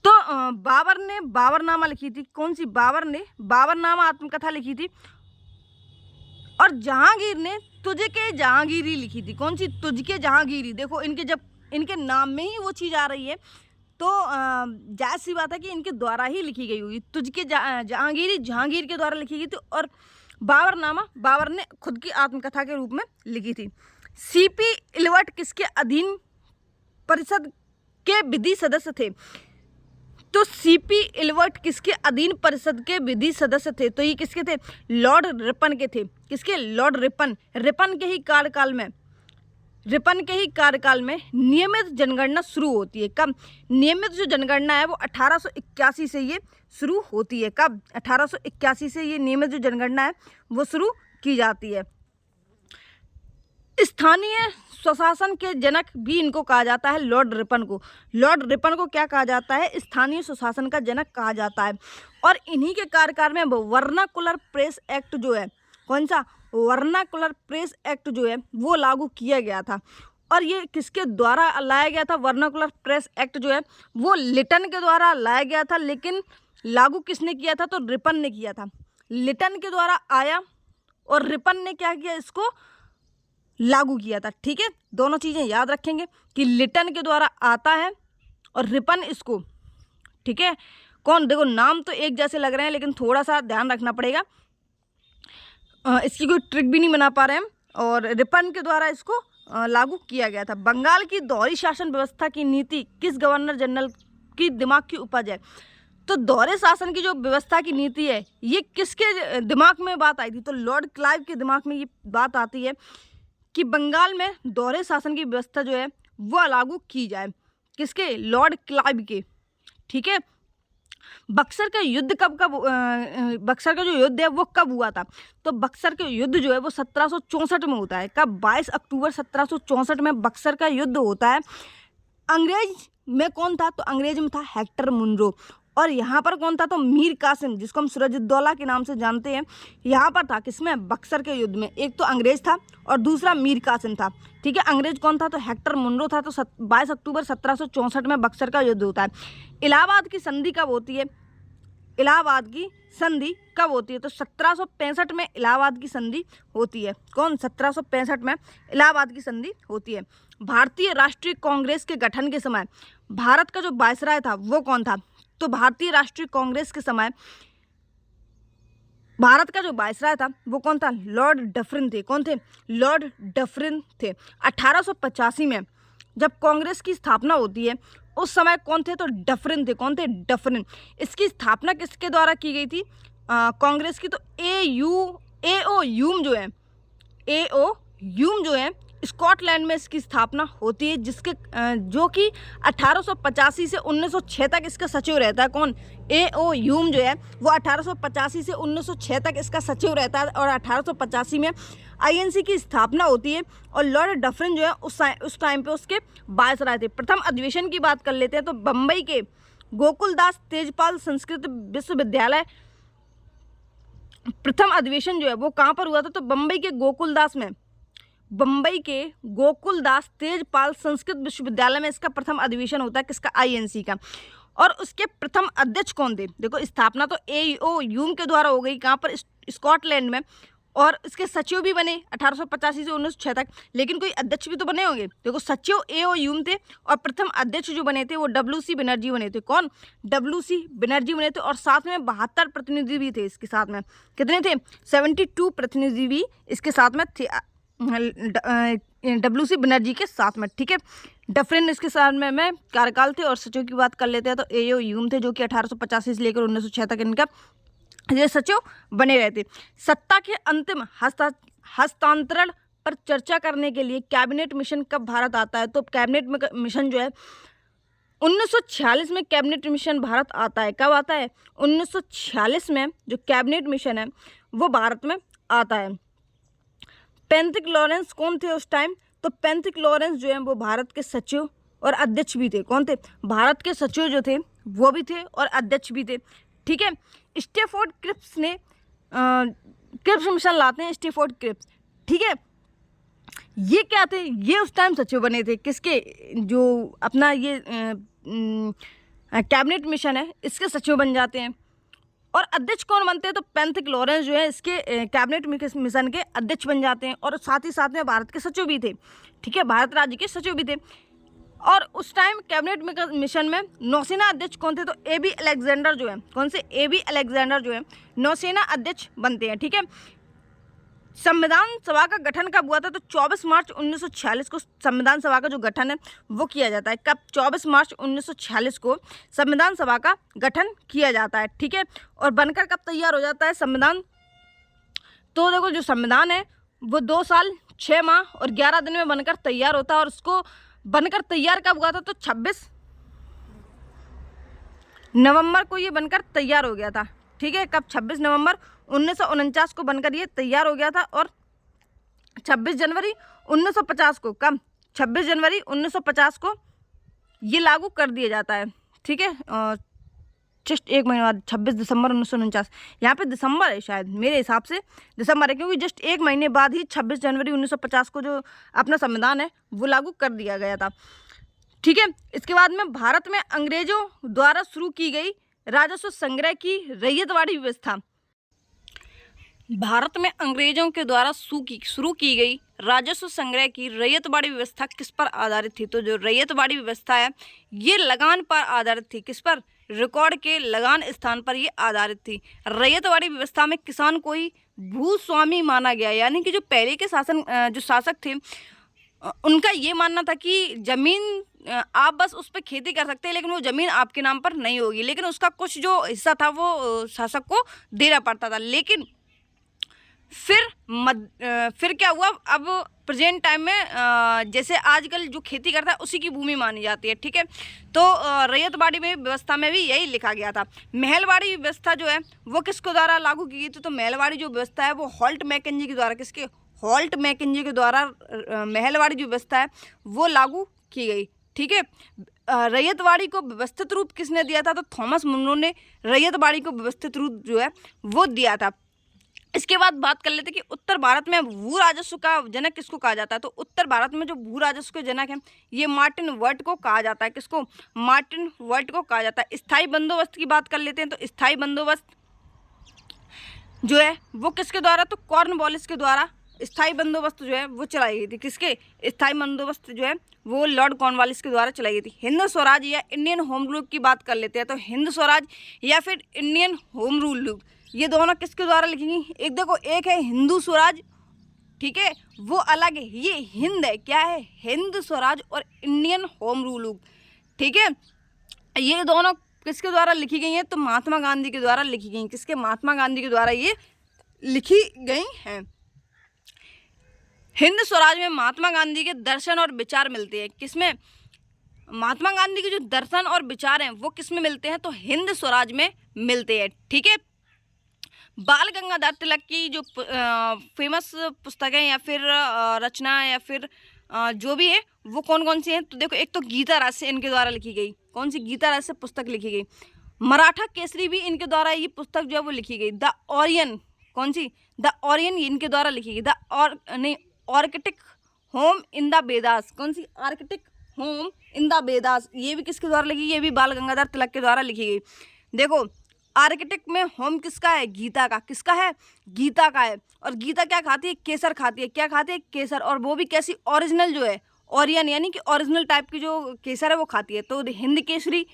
Speaker 1: तो बाबर ने बाबरनामा लिखी थी। कौन सी? बाबर ने बाबरनामा आत्मकथा लिखी थी। और जहांगीर ने तुझे के जहांगीरी लिखी थी। कौन सी? तुझ के जहांगीरी। देखो, इनके नाम में ही वो चीज़ आ रही है तो जायज़ सी बात है कि इनके द्वारा ही लिखी गई होगी। तुझ के जहांगीरी जहांगीर के द्वारा लिखी गई थी। और बाबरनामा बाबर ने खुद की आत्मकथा के रूप में लिखी थी। सीपी इलवट किसके अधीन परिषद के विधि सदस्य थे? तो सीपी इलवट किसके अधीन परिषद के विधि सदस्य थे? तो ये किसके थे? लॉर्ड रिपन के थे। किसके? लॉर्ड रिपन के ही कार्यकाल में नियमित जनगणना शुरू होती है। कब? नियमित जो जनगणना है वो 1881 से ये शुरू होती है। कब? 1881 से ये नियमित जो जनगणना है वो शुरू की जाती है। स्थानीय स्वशासन के जनक भी इनको कहा जाता है, लॉर्ड रिपन को। लॉर्ड रिपन को क्या कहा जाता है? स्थानीय स्वशासन का जनक कहा जाता है। और इन्हीं के कार्यकाल में वर्नाकुलर प्रेस एक्ट जो है, कौन सा? वर्नाकुलर प्रेस एक्ट जो है वो लागू किया गया था। और ये किसके द्वारा लाया गया था? वर्नाकुलर प्रेस एक्ट जो है वो लिटन के द्वारा लाया गया था, लेकिन लागू किसने किया था? तो रिपन ने किया था। लिटन के द्वारा आया और रिपन ने क्या किया? इसको लागू किया था। ठीक है। दोनों चीज़ें याद रखेंगे कि लिटन के द्वारा आता है और रिपन इसको, ठीक है। कौन? देखो, नाम तो एक जैसे लग रहे हैं लेकिन थोड़ा सा ध्यान रखना पड़ेगा। इसकी कोई ट्रिक भी नहीं बना पा रहे हैं और रिपन के द्वारा इसको लागू किया गया था। बंगाल की दोहरी शासन व्यवस्था की नीति किस गवर्नर जनरल की दिमाग की उपज है? तो दोहरे शासन की जो व्यवस्था की नीति है ये किसके दिमाग में बात आई थी? तो लॉर्ड क्लाइव के दिमाग में ये बात आती है कि बंगाल में दोहरे शासन की व्यवस्था जो है वो लागू की जाए। किसके? लॉर्ड क्लाइव के। ठीक है। बक्सर का युद्ध बक्सर का जो युद्ध है वो कब हुआ था? तो बक्सर का युद्ध जो है वो 1764 में होता है। कब? 22 अक्टूबर 1764 में बक्सर का युद्ध होता है। अंग्रेज में कौन था? तो अंग्रेज में था हेक्टर मुनरो। और यहाँ पर कौन था? तो मीर कासिम, जिसको हम सिराजुद्दौला के नाम से जानते हैं, यहाँ पर था। किसमें? बक्सर के युद्ध में। एक तो अंग्रेज था और दूसरा मीर कासिम था। ठीक है। अंग्रेज कौन था? तो हेक्टर मुनरो था। तो 22 अक्टूबर 1764 में बक्सर का युद्ध होता है। इलाहाबाद की संधि कब होती है? इलाहाबाद की संधि कब होती है? तो 1765 में इलाहाबाद की संधि होती है। कौन? 1765 में इलाहाबाद की संधि होती है। भारतीय राष्ट्रीय कांग्रेस के गठन के समय भारत का जो वायसराय था वो कौन था? तो भारतीय राष्ट्रीय कांग्रेस के समय भारत का जो वायसराय था वो कौन था? लॉर्ड डफरिन थे। कौन थे? लॉर्ड डफरिन थे। 1885 में जब कांग्रेस की स्थापना होती है उस समय कौन थे? तो डफरिन थे। कौन थे? डफरिन। इसकी स्थापना किसके द्वारा की गई थी कांग्रेस की? तो एओ ह्यूम जो है स्कॉटलैंड में इसकी स्थापना होती है, जिसके जो कि 1885 से 1906 तक इसका सचिव रहता है। कौन? एओ ह्यूम जो है वो 1885 से 1906 तक इसका सचिव रहता है और 1885 में आईएनसी की स्थापना होती है। और लॉर्ड डफरिन जो है उस टाइम पे उसके वायसराय थे। प्रथम अधिवेशन की बात कर लेते हैं तो बम्बई के गोकुलदास तेजपाल संस्कृत विश्वविद्यालय प्रथम अधिवेशन जो है वो कहाँ पर हुआ था? तो बम्बई के गोकुलदास तेजपाल संस्कृत विश्वविद्यालय में इसका प्रथम अधिवेशन होता है। किसका? आईएनसी का। और उसके प्रथम अध्यक्ष कौन थे? देखो, स्थापना तो एओ ह्यूम के द्वारा हो गई। कहाँ पर? स्कॉटलैंड में। और इसके सचिव भी बने 1885 से 1906 तक, लेकिन कोई अध्यक्ष भी तो बने होंगे। देखो, सचिव एओ ह्यूम थे और प्रथम अध्यक्ष जो बने थे वो डब्ल्यूसी बनर्जी बने थे। कौन? डब्ल्यूसी बनर्जी बने थे। और साथ में 72 प्रतिनिधि भी थे इसके साथ में। कितने थे? 72 प्रतिनिधि भी इसके साथ में थे डब्ल्यूसी बनर्जी के साथ में। ठीक है। डफरिन इसके साथ में कार्यकाल थे। और सचिव की बात कर लेते हैं तो एओ ह्यूम थे, जो कि 1885 से लेकर 1906 तक इनका ये सचिव बने रहे थे। सत्ता के अंतिम हस्तांतरण पर चर्चा करने के लिए कैबिनेट मिशन कब भारत आता है? तो कैबिनेट मिशन जो है 1946 में कैबिनेट मिशन भारत आता है। कब आता है? 1946 में जो कैबिनेट मिशन है वो भारत में आता है। पेंथिक लॉरेंस कौन थे उस टाइम? तो पेंथिक लॉरेंस जो है वो भारत के सचिव और अध्यक्ष भी थे। कौन थे? भारत के सचिव जो थे वो भी थे और अध्यक्ष भी थे। ठीक है। स्टेफोर्ड क्रिप्स ने क्रिप्स मिशन लाते हैं। Stafford Cripps. ठीक है। ये क्या थे? ये उस टाइम सचिव बने थे। किसके? जो अपना ये कैबिनेट मिशन है इसके सचिव बन जाते हैं। और अध्यक्ष कौन बनते हैं? तो पेंथिक लॉरेंस जो है इसके कैबिनेट मिशन के अध्यक्ष बन जाते हैं। और साथ ही साथ में भारत के सचिव भी थे। ठीक है। भारत राज्य के सचिव भी थे। और उस टाइम कैबिनेट मिशन में नौसेना अध्यक्ष कौन थे? तो एबी अलेक्जेंडर जो है। कौन से? एबी अलेक्जेंडर जो है नौसेना अध्यक्ष बनते हैं। ठीक है। संविधान सभा का गठन कब हुआ था? तो 24 मार्च 1946 को संविधान सभा का जो गठन है वो किया जाता है। कब? 24 मार्च 1946 को संविधान सभा का गठन किया जाता है। ठीक है। और बनकर कब तैयार हो जाता है संविधान? तो देखो, जो संविधान है वो 2 साल 6 माह और 11 दिन में बनकर तैयार होता है। और उसको बनकर तैयार कब हुआ था? तो 26 नवंबर को ये बनकर तैयार हो गया था। ठीक है। कब? 26 नवंबर 1949 को बनकर ये तैयार हो गया था। और 26 जनवरी 1950 को, कब? 26 जनवरी 1950 को ये लागू कर दिया जाता है। ठीक है। जस्ट एक महीने बाद 26 दिसंबर 1949, यहाँ पे दिसंबर है शायद, मेरे हिसाब से दिसंबर है, क्योंकि जस्ट एक महीने बाद ही 26 जनवरी 1950 को जो अपना संविधान है वो लागू कर दिया गया था। ठीक है। इसके बाद में भारत में अंग्रेजों द्वारा शुरू की गई राजस्व संग्रह की रैयतवाड़ी व्यवस्था। भारत में अंग्रेजों के द्वारा शुरू की गई राजस्व संग्रह की रैयतवाड़ी व्यवस्था किस पर आधारित थी? तो जो रैयतवाड़ी व्यवस्था है ये लगान पर आधारित थी। किस पर? रिकॉर्ड के लगान स्थान पर ये आधारित थी। रैयतवाड़ी व्यवस्था में किसान कोई भूस्वामी माना गया, यानी कि जो पहले के जो शासक थे उनका ये मानना था कि जमीन आप बस उस पर खेती कर सकते हैं, लेकिन वो ज़मीन आपके नाम पर नहीं होगी, लेकिन उसका कुछ जो हिस्सा था वो शासक को देना पड़ता था। लेकिन फिर क्या हुआ, अब प्रेजेंट टाइम में जैसे आजकल जो खेती करता है उसी की भूमि मानी जाती है, ठीक है। तो रैयतवाड़ी में व्यवस्था में भी यही लिखा गया था। महलवाड़ी व्यवस्था जो है वो किसके द्वारा लागू की गई थी? तो महलवाड़ी जो व्यवस्था है वो हॉल्ट मैकेंजी के द्वारा, किसके? हॉल्ट मैकेंजी के द्वारा महलवाड़ी जो व्यवस्था है वो लागू की गई, ठीक है। रैयतवाड़ी को व्यवस्थित रूप किसने दिया था? तो थॉमस मुनरो ने रैयतवाड़ी को व्यवस्थित रूप जो है वो दिया था। इसके बाद बात कर लेते हैं कि उत्तर भारत में भू राजस्व का जनक किसको कहा जाता है? तो उत्तर भारत में जो भू राजस्व के जनक है ये मार्टिन वर्ट को कहा जाता है। किसको? मार्टिन वर्ट को कहा जाता है। स्थायी बंदोबस्त की बात कर लेते हैं, तो स्थायी बंदोबस्त जो है वो किसके द्वारा? तो कॉर्नवालिस के द्वारा स्थायी बंदोबस्त जो है वो चलाई गई थी। किसके? स्थायी बंदोबस्त जो है वो लॉर्ड कॉर्नवालिस के द्वारा चलाई गई थी। हिंद स्वराज या इंडियन होम रूल की बात कर लेते हैं, तो हिंद स्वराज या फिर इंडियन होम रूल, ये दोनों किसके द्वारा लिखी गई? एक देखो, एक है हिंदू स्वराज, ठीक है, वो अलग है, ये हिंद है, क्या है? हिंद स्वराज और इंडियन होम रूल, ठीक है। ये दोनों किसके द्वारा लिखी गई हैं? तो महात्मा गांधी के द्वारा लिखी गई। किसके? महात्मा गांधी के द्वारा ये लिखी गई हैं। हिंद स्वराज में महात्मा गांधी के दर्शन और विचार मिलते हैं। किसमें? महात्मा गांधी के जो दर्शन और विचार हैं वो किसमें मिलते हैं? तो हिंद स्वराज में मिलते हैं, ठीक है। बाल गंगाधर तिलक की जो फेमस पुस्तकें या फिर रचना या फिर जो भी है वो कौन कौन सी हैं? तो देखो, एक तो गीता रहस्य इनके द्वारा लिखी गई। कौन सी? गीता रहस्य पुस्तक लिखी गई। मराठा केसरी भी इनके द्वारा ये पुस्तक जो है वो लिखी गई। द ओरियन, कौन सी? द ओरियन इनके द्वारा लिखी गई। Arctic home in the Vedas, कौन सी? Arctic home in the Vedas, ये भी किसके द्वारा लिखी? ये भी बाल गंगाधर तिलक के द्वारा लिखी गई। देखो, आर्किटेक्ट में होम किसका है? गीता का। किसका है? गीता का है। और गीता क्या खाती है? केसर खाती है। क्या खाती है? केसर, और वो भी कैसी? ओरिजिनल जो है, ओरियन, यानी कि ओरिजिनल टाइप की जो केसर है वो खाती है। तो हिंद केसरी,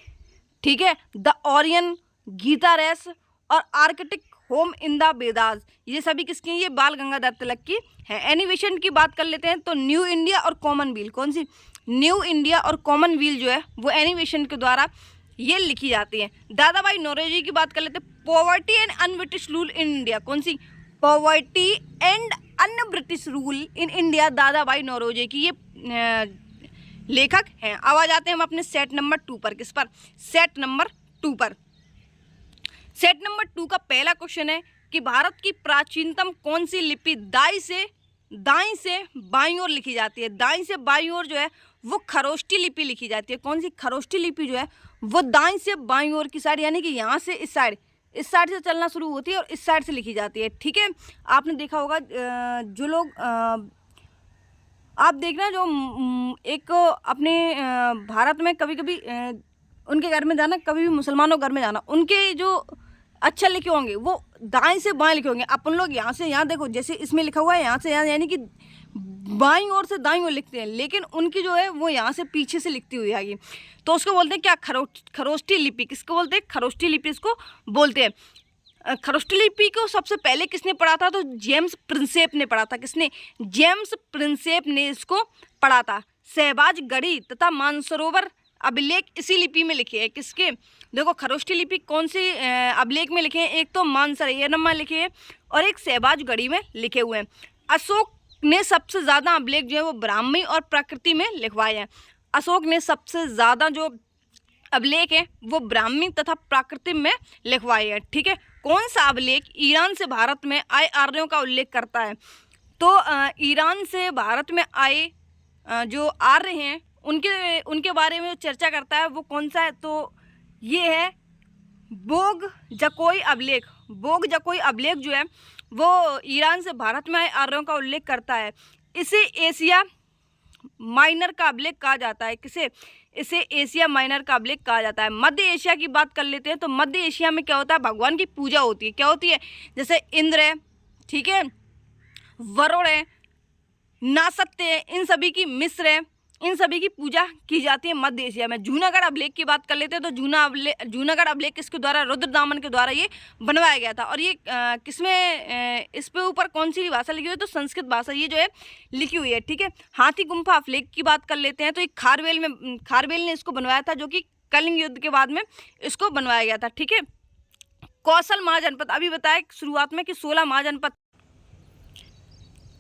Speaker 1: ठीक है, द ओरियन, गीता रेस और architect home in the Vedas, ये सभी किसकी हैं? ये बाल गंगाधर तिलक की है। एनिमेशन की बात कर लेते हैं, तो न्यू इंडिया और कॉमनवेल्थ, कौन सी? न्यू इंडिया और कॉमनवेल्थ जो है वो एनिमेशन के द्वारा ये लिखी जाती है। दादा भाई नौरोजी की बात कर लेते हैं, poverty and un-British rule in India, कौन सी? Poverty and un-British rule in India, Dadabhai Naoroji की ये लेखक हैं। अब आ जाते हैं हम अपने सेट नंबर 2 पर। किस पर? सेट नंबर 2 पर। सेट नंबर 2 का पहला क्वेश्चन है कि भारत की प्राचीनतम कौन सी लिपि दाई से बाईं ओर लिखी जाती है? दाईं से बाईं ओर जो है वो खरोष्टी लिपि लिखी जाती है। कौन सी? खरोष्टी लिपि जो है वो दाईं से बाईं ओर की साइड, यानी कि यहाँ से इस साइड से चलना शुरू होती है और इस साइड से लिखी जाती है, ठीक है। आपने देखा होगा जो लोग आप देखना, जो एक अपने भारत में कभी कभी उनके घर में जाना, कभी भी मुसलमानों घर में जाना, उनके जो अक्षर लिखे होंगे वो दाएं से बाएं लिखे होंगे। अपन लोग यहाँ से यहाँ देखो, जैसे इसमें लिखा हुआ है यहाँ से यहाँ, यानी कि बाईं ओर से दाईं ओर लिखते हैं, लेकिन उनकी जो है वो यहाँ से पीछे से लिखती हुई आएगी। तो उसको बोलते हैं क्या? खरोष्टी लिपि। किसको बोलते हैं? खरोष्टी लिपि इसको बोलते हैं। खरोष्टी लिपि को सबसे पहले किसने पढ़ा था? तो जेम्स प्रिंसेप ने पढ़ा था। किसने? जेम्स प्रिंसेप ने इसको पढ़ा था। शहबाज गढ़ी तथा मानसरोवर अभिलेख इसी लिपि में लिखे हैं। किसके? देखो, खरोष्टी लिपि कौन सी अभिलेख में लिखे हैं? एक तो मानसरोवर में लिखे हैं और एक शहबाज गढ़ी में लिखे हुए हैं। अशोक ने सबसे ज़्यादा अभिलेख जो है वो ब्राह्मी और प्रकृति में लिखवाए हैं। अशोक ने सबसे ज़्यादा जो अभिलेख है वो ब्राह्मी तथा प्राकृतिक में लिखवाए हैं, ठीक है। कौन सा अभिलेख ईरान से भारत में आए आर्यों का उल्लेख करता है? तो ईरान से भारत में आए जो आर्य हैं उनके बारे में जो चर्चा करता है वो कौन सा है? तो ये है बोग जकोई अभिलेख। बोग जकोई अभिलेख जो है वो ईरान से भारत में आए आर्यों का उल्लेख करता है। इसे एशिया माइनर का अभिलेख कहा जाता है। किसे? इसे एशिया माइनर का अभिलेख कहा जाता है। मध्य एशिया की बात कर लेते हैं, तो मध्य एशिया में क्या होता है? भगवान की पूजा होती है। क्या होती है? जैसे इंद्र है, ठीक है, वरुण है, नासत्य है, इन सभी की मिस्र है, इन सभी की पूजा की जाती है मध्य एशिया में। जूनागढ़ अभिलेख की बात कर लेते हैं तो जूनागढ़ अभिलेख किसके द्वारा, रुद्रदामन के द्वारा ये बनवाया गया था। और ये किसमें, इस पे ऊपर कौन सी भाषा लिखी हुई है, तो संस्कृत भाषा ये जो है लिखी हुई है, ठीक है। हाथी गुम्फा अभिलेख की बात कर लेते हैं तो एक खारवेल ने इसको बनवाया था, जो कि कलिंग युद्ध के बाद में इसको बनवाया गया था, ठीक है। कौशल महाजनपद, अभी बताया शुरुआत में कि 16 महाजनपद।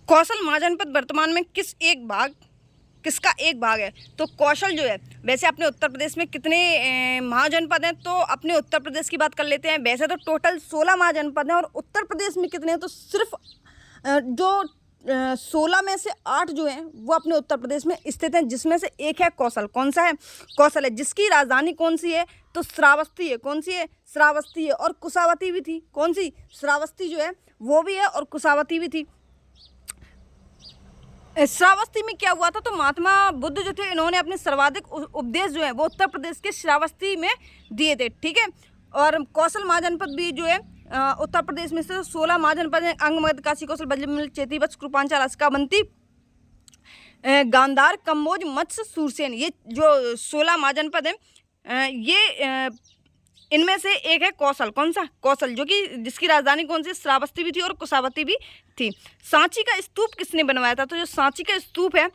Speaker 1: कौशल महाजनपद वर्तमान में किसका एक भाग है, तो कौशल जो है, वैसे अपने उत्तर प्रदेश में कितने महाजनपद हैं, तो अपने उत्तर प्रदेश की बात कर लेते हैं। वैसे तो टोटल 16 महाजनपद हैं, और उत्तर प्रदेश में कितने हैं, तो सिर्फ जो 16 में से 8 जो हैं वो अपने उत्तर प्रदेश में स्थित हैं, जिसमें से एक है कौशल। कौन सा है, कौशल है, जिसकी राजधानी कौन सी है, तो श्रावस्ती है। कौन सी है, श्रावस्ती है। और कुशावती भी थी, कौन सी, श्रावस्ती जो है वो भी है, और कुशावती भी थी। श्रावस्ती में क्या हुआ था, तो महात्मा बुद्ध जो थे, इन्होंने अपने सर्वाधिक उपदेश जो है वो उत्तर प्रदेश के श्रावस्ती में दिए थे, ठीक है। और कौशल महाजनपद भी जो है उत्तर प्रदेश में से 16 महाजनपद हैं। अंग, मगध, काशी, कौशल, बज्रमल, चेतीवत्स, कृपांचाल, अस्कावंती, गांधार, कम्बोज, मत्स्य, सूरसेन, ये जो 16 महाजनपद हैं, ये इनमें से एक है कौशल। कौन सा, कौशल, जो कि जिसकी राजधानी कौन सी, श्रावस्ती भी थी और कुशावती भी थी। सांची का स्तूप किसने बनवाया था, तो जो सांची का स्तूप है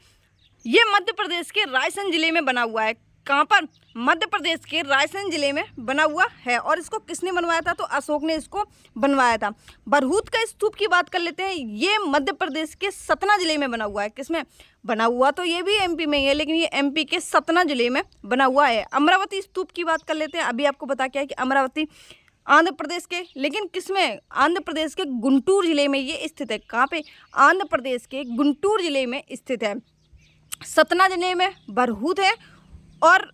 Speaker 1: ये मध्य प्रदेश के रायसेन जिले में बना हुआ है। कहाँ पर, मध्य प्रदेश के रायसेन जिले में बना हुआ है। और इसको किसने बनवाया था, तो अशोक ने इसको बनवाया था। बरहूत का स्तूप की बात कर लेते हैं, ये मध्य प्रदेश के सतना जिले में बना हुआ है। किसमें बना हुआ, तो ये भी एमपी में ही है, लेकिन ये एमपी के सतना जिले में बना हुआ है। अमरावती स्तूप की बात कर लेते हैं, अभी आपको बता क्या है कि अमरावती आंध्र प्रदेश के, लेकिन किसमें, आंध्र प्रदेश के गुंटूर जिले में ये स्थित है। कहाँ पे, आंध्र प्रदेश के गुंटूर जिले में स्थित है। सतना जिले में बरहूत है, और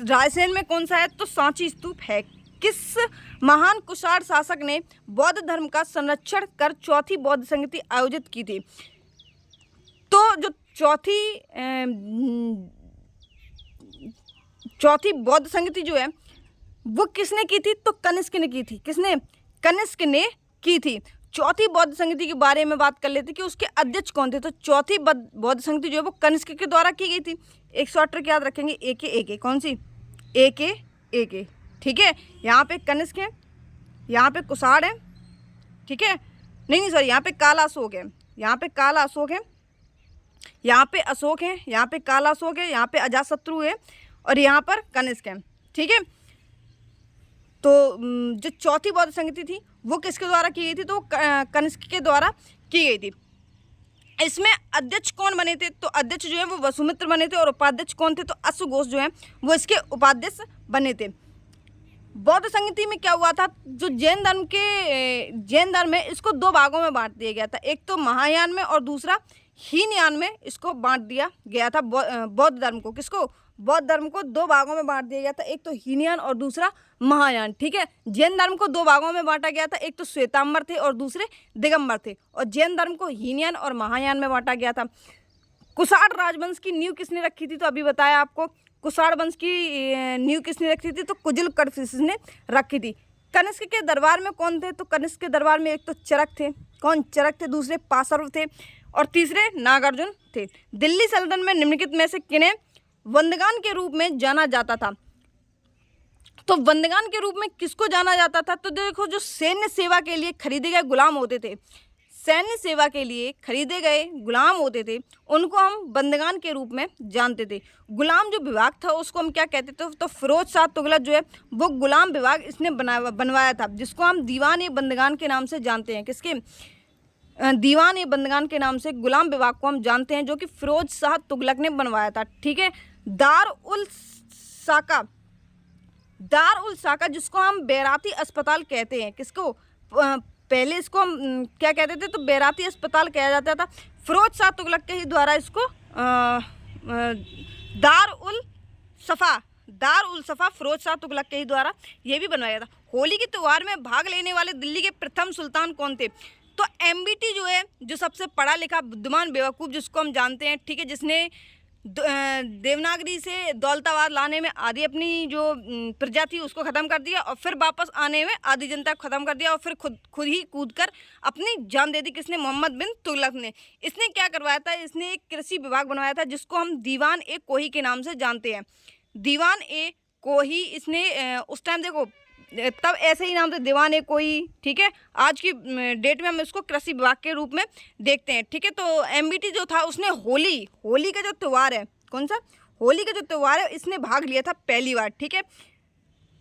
Speaker 1: रायसेन में कौन सा है, तो सांची स्तूप है। किस महान कुषाण शासक ने बौद्ध धर्म का संरक्षण कर चौथी बौद्ध संगति आयोजित की थी, तो जो चौथी बौद्ध संगति जो है वो किसने की थी, तो कनिष्क ने की थी। किसने, कनिष्क ने की थी। चौथी बौद्ध संगति के बारे में बात कर लेते कि उसके अध्यक्ष कौन थे, तो चौथी बौद्ध संगति जो है वो कनिष्क के द्वारा की गई थी। एक शॉर्ट ट्रिक याद रखेंगे, ए कौन सी, ए, ठीक है। यहाँ पे कनिष्क है, यहाँ पे कुषाण है, ठीक है, नहीं सॉरी, यहाँ पे काला अशोक है, यहाँ पे काला अशोक है, यहाँ पे अशोक है, यहाँ पे काला अशोक है, यहाँ पे अजातशत्रु है, और यहाँ पर कनिष्क है, ठीक है। तो जो चौथी बौद्ध संगति थी वो किसके द्वारा की गई थी, तो कनिष्क के द्वारा की गई थी। इसमें अध्यक्ष कौन बने थे, तो अध्यक्ष जो है वो वसुमित्र बने थे, और उपाध्यक्ष कौन थे, तो अश्वघोष जो है वो इसके उपाध्यक्ष बने थे। बौद्ध संगति में क्या हुआ था, जो जैन धर्म में इसको 2 भागों में बांट दिया गया था। एक तो महायान में और दूसरा हीनयान में इसको बांट दिया गया था। बौद्ध धर्म को, किसको, बौद्ध धर्म को 2 भागों में बांट दिया गया था, एक तो हीनयान और दूसरा महायान, ठीक है। जैन धर्म को 2 भागों में बांटा गया था, एक तो श्वेतांबर थे और दूसरे दिगंबर थे, और जैन धर्म को हीनयान और महायान में बांटा गया था। कुषाण राजवंश की नींव किसने रखी थी, तो अभी बताया आपको कुषाण वंश की नींव किसने रखी थी, तो कुजिल कड़फिस ने रखी थी। कनिष्क के दरबार में कौन थे, तो कनिष्क के दरबार में एक तो चरक थे, कौन, चरक थे, दूसरे पाशर्व थे, और तीसरे नागार्जुन थे। दिल्ली सल्तनत में निम्नलिखित में से किन्हें वंदगान के रूप में जाना जाता था, तो वंदगान के रूप में किसको जाना जाता था, तो देखो जो सैन्य सेवा के लिए खरीदे गए गुलाम होते थे, सैन्य सेवा के लिए खरीदे गए गुलाम होते थे, उनको हम बंदगान के रूप में जानते थे। गुलाम जो विभाग था उसको हम क्या कहते थे, तो फिरोज शाह तुगलक जो है वो गुलाम विभाग इसने बनवाया था, जिसको हम दीवान ए बंदगान के नाम से जानते हैं। किसके, दीवान ए बंदगान के नाम से गुलाम विभाग को हम जानते हैं, जो कि फिरोज शाह तुगलक ने बनवाया था, ठीक है। दार उल साका जिसको हम बैराती अस्पताल कहते हैं, किसको, पहले इसको हम क्या कहते थे, तो बैराती अस्पताल कहा जाता था। फिरोज शाह तुगलक के ही द्वारा इसको दार उल सफ़ा फिरोज शाह तुगलक के ही द्वारा ये भी बनवाया था। होली के त्यौहार में भाग लेने वाले दिल्ली के प्रथम सुल्तान कौन थे, तो एमबीटी जो है, जो सबसे पढ़ा लिखा बुद्धिमान बेवकूफ़ जिसको हम जानते हैं, ठीक है, जिसने देवनागरी से दौलताबाद लाने में आधी अपनी जो प्रजा थी उसको ख़त्म कर दिया, और फिर वापस आने में आधी जनता को ख़त्म कर दिया, और फिर खुद ही कूद कर अपनी जान दे दी। किसने? मोहम्मद बिन तुगलक ने। इसने क्या करवाया था? इसने एक कृषि विभाग बनवाया था जिसको हम दीवान ए कोही के नाम से जानते हैं। दीवान ए कोही इसने उस टाइम देखो तब ऐसे ही नाम से दीवान ए कोही, ठीक है। आज की डेट में हम इसको कृषि विभाग के रूप में देखते हैं, ठीक है। तो एमबीटी जो था उसने होली का जो त्यौहार है, कौन सा? होली का जो त्यौहार है इसने भाग लिया था पहली बार, ठीक है।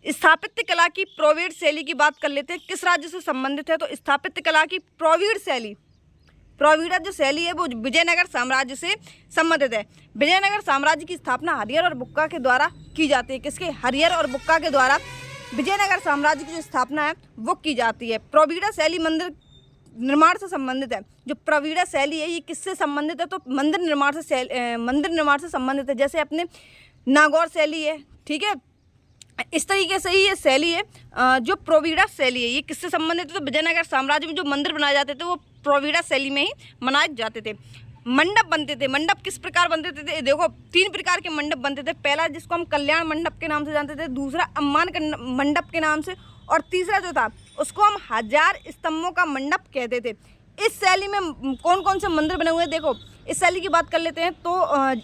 Speaker 1: स्थापत्य कला की प्रोविड शैली की बात कर लेते हैं, किस राज्य से संबंधित है? तो स्थापत्य कला की प्रोविडा जो शैली है वो विजयनगर साम्राज्य से संबंधित है। विजयनगर साम्राज्य की स्थापना हरिहर और बुक्का के द्वारा की जाती है। किसके? हरिहर और बुक्का के द्वारा विजयनगर साम्राज्य की जो स्थापना है वो की जाती है। प्रोविडा शैली मंदिर निर्माण से संबंधित है। जो प्रोविडा शैली है ये किससे संबंधित है? तो मंदिर निर्माण से संबंधित है। जैसे अपने नागौर शैली है, ठीक है, इस तरीके से ही ये शैली है। जो प्रोविडा शैली है ये किससे संबंधित है? तो विजयनगर साम्राज्य में जो मंदिर बनाए जाते थे वो प्रोविडा शैली में ही बनाए जाते थे। मंडप बनते थे। मंडप किस प्रकार बनते थे? देखो 3 प्रकार के मंडप बनते थे। पहला जिसको हम कल्याण मंडप के नाम से जानते थे, दूसरा अम्मान मंडप के नाम से, और तीसरा जो था उसको हम 1000 स्तंभों का मंडप कहते थे। इस शैली में कौन कौन से मंदिर बने हुए हैं? देखो इस शैली की बात कर लेते हैं तो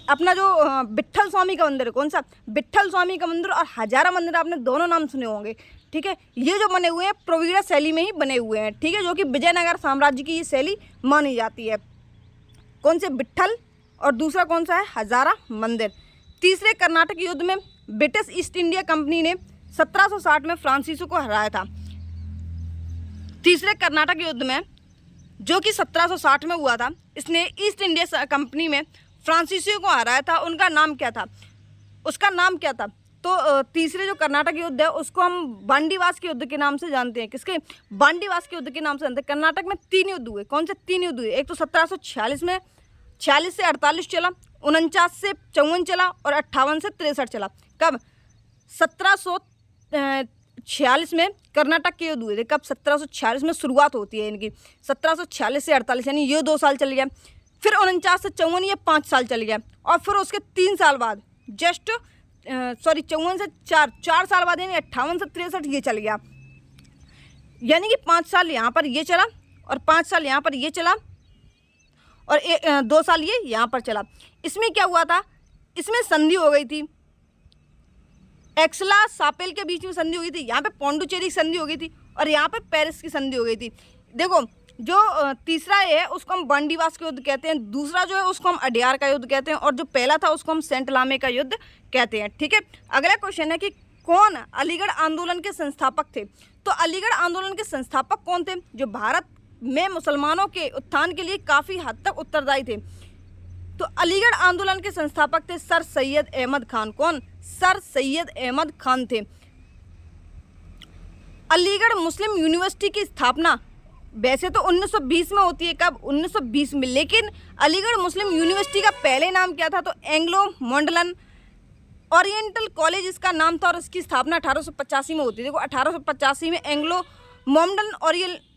Speaker 1: अपना जो विट्ठल स्वामी का मंदिर है, कौन सा? विट्ठल स्वामी का मंदिर और हजारा मंदिर, आपने दोनों नाम सुने होंगे, ठीक है। ये जो बने हुए हैं प्रोविडा शैली में ही बने हुए हैं, ठीक है, जो कि विजयनगर साम्राज्य की ये शैली मानी जाती है। कौन से? विट्ठल, और दूसरा कौन सा है? हजारा मंदिर। तीसरे कर्नाटक युद्ध में ब्रिटिश ईस्ट इंडिया कंपनी ने 1760 में फ्रांसीसियों को हराया था। तीसरे कर्नाटक युद्ध में जो कि 1760 में हुआ था, इसने ईस्ट इंडिया कंपनी में फ्रांसीसियों को हराया था। उनका नाम क्या था? उसका नाम क्या था? तो तीसरे जो कर्नाटक युद्ध है उसको हम बांडीवास के युद्ध के नाम से जानते हैं। किसके? बांडीवास के युद्ध के नाम से जानते हैं। कर्नाटक में 3 युद्ध हुए। कौन से 3 युद्ध हुए? एक तो 1746 में 46 से 48 चला, 49 से 54 चला, और 58 से 63 चला। कब? 1746 में कर्नाटक के युद्ध हुए थे। कब? 1746 में शुरुआत होती है इनकी। 1746 से 48 यानी ये 2 साल चल गया। फिर 49 से 54 ये 5 साल चल गया, और फिर उसके 3 साल बाद 54 से 4 साल बाद यानी 58 से 63 ये चल गया। यानी कि 5 साल यहाँ पर ये चला, और 5 साल यहाँ पर ये चला, और 2 साल ये यहाँ पर चला। इसमें क्या हुआ था? इसमें संधि हो गई थी, एक्सला सापेल के बीच में संधि हो गई थी। यहाँ पे पौंडुचेरी की संधि हो गई थी, और यहाँ पे पेरिस की संधि हो गई थी। देखो जो तीसरा है उसको हम बांडीवास का युद्ध कहते हैं, दूसरा जो है उसको हम अडियार का युद्ध कहते हैं, और जो पहला था उसको हम सेंट लामे का युद्ध कहते हैं, ठीक है। अगला क्वेश्चन है कि कौन अलीगढ़ आंदोलन के संस्थापक थे? तो अलीगढ़ आंदोलन के संस्थापक कौन थे? जो भारत में मुसलमानों के उत्थान के लिए काफ़ी हद तक उत्तरदायी थे। तो अलीगढ़ आंदोलन के संस्थापक थे सर सैयद अहमद खान। कौन? सर सैयद अहमद खान थे। अलीगढ़ मुस्लिम यूनिवर्सिटी की स्थापना वैसे तो 1920 में होती है। कब? 1920 में। लेकिन अलीगढ़ मुस्लिम यूनिवर्सिटी का पहले नाम क्या था? तो एंग्लो मोंडलन ओरिएंटल कॉलेज इसका नाम था, और इसकी स्थापना 1885 में होती है। देखो 1885 में एंग्लो मोंडलन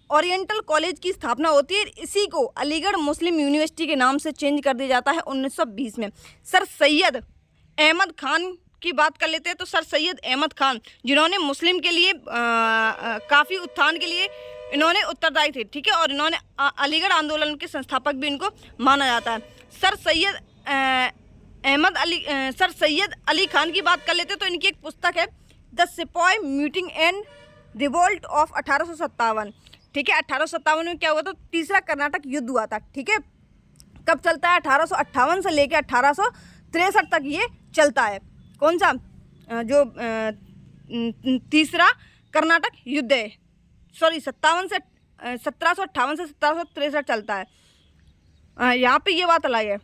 Speaker 1: ओरिएंटल कॉलेज की स्थापना होती है। इसी को अलीगढ़ मुस्लिम यूनिवर्सिटी के नाम से चेंज कर दिया जाता है 1920 में। सर सैयद अहमद खान की बात कर लेते हैं। तो सर सैयद अहमद खान जिन्होंने मुस्लिम के लिए काफ़ी उत्थान के लिए इन्होंने उत्तरदायी थे, ठीक है, और इन्होंने अलीगढ़ आंदोलन के संस्थापक भी इनको माना जाता है। सर सैयद अली खान की बात कर लेते हैं तो इनकी एक पुस्तक है the sepoy meeting and revolt of 1857, ठीक है। 1857 में क्या हुआ? तो तीसरा कर्नाटक युद्ध हुआ था, ठीक है। कब चलता है? 1858 से लेकर 1863 तक ये चलता है। कौन सा? जो तीसरा कर्नाटक युद्ध है, 1758 से 1763 चलता है। यहाँ पे ये बात अलग है।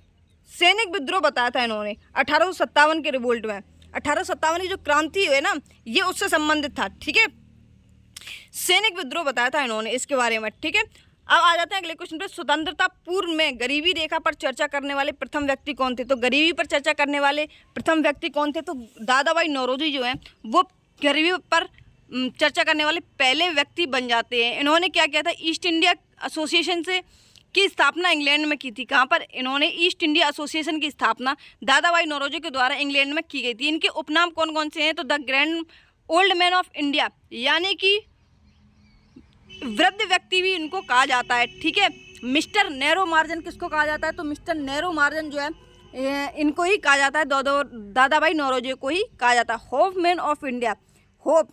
Speaker 1: सैनिक विद्रोह बताया था इन्होंने 1857 के रिवोल्ट में। 1857 की जो क्रांति है ना ये उससे संबंधित था, ठीक है। सैनिक विद्रोह बताया था इन्होंने इसके बारे में, ठीक है। अब आ जाते हैं अगले क्वेश्चन पे। स्वतंत्रता पूर्व में गरीबी रेखा पर चर्चा करने वाले प्रथम व्यक्ति कौन थे? तो गरीबी पर चर्चा करने वाले प्रथम व्यक्ति कौन थे? तो दादा भाई नौरोजी जो हैं वो गरीबी पर चर्चा करने वाले पहले व्यक्ति बन जाते हैं। इन्होंने क्या किया था? ईस्ट इंडिया एसोसिएशन से की स्थापना इंग्लैंड में की थी। कहाँ पर? इन्होंने ईस्ट इंडिया एसोसिएशन की स्थापना दादाभाई नौरोजी के द्वारा इंग्लैंड में की गई थी। इनके उपनाम कौन कौन से हैं? तो the grand old man of India, यानी कि वृद्ध व्यक्ति भी इनको कहा जाता है। ठीक है, मिस्टर नैरो मार्जिन किसको कहा जाता है? तो मिस्टर नैरो मार्जिन जो है इनको ही कहा जाता है, दादाभाई नौरोजी को ही कहा जाता है। Hope man of India, hope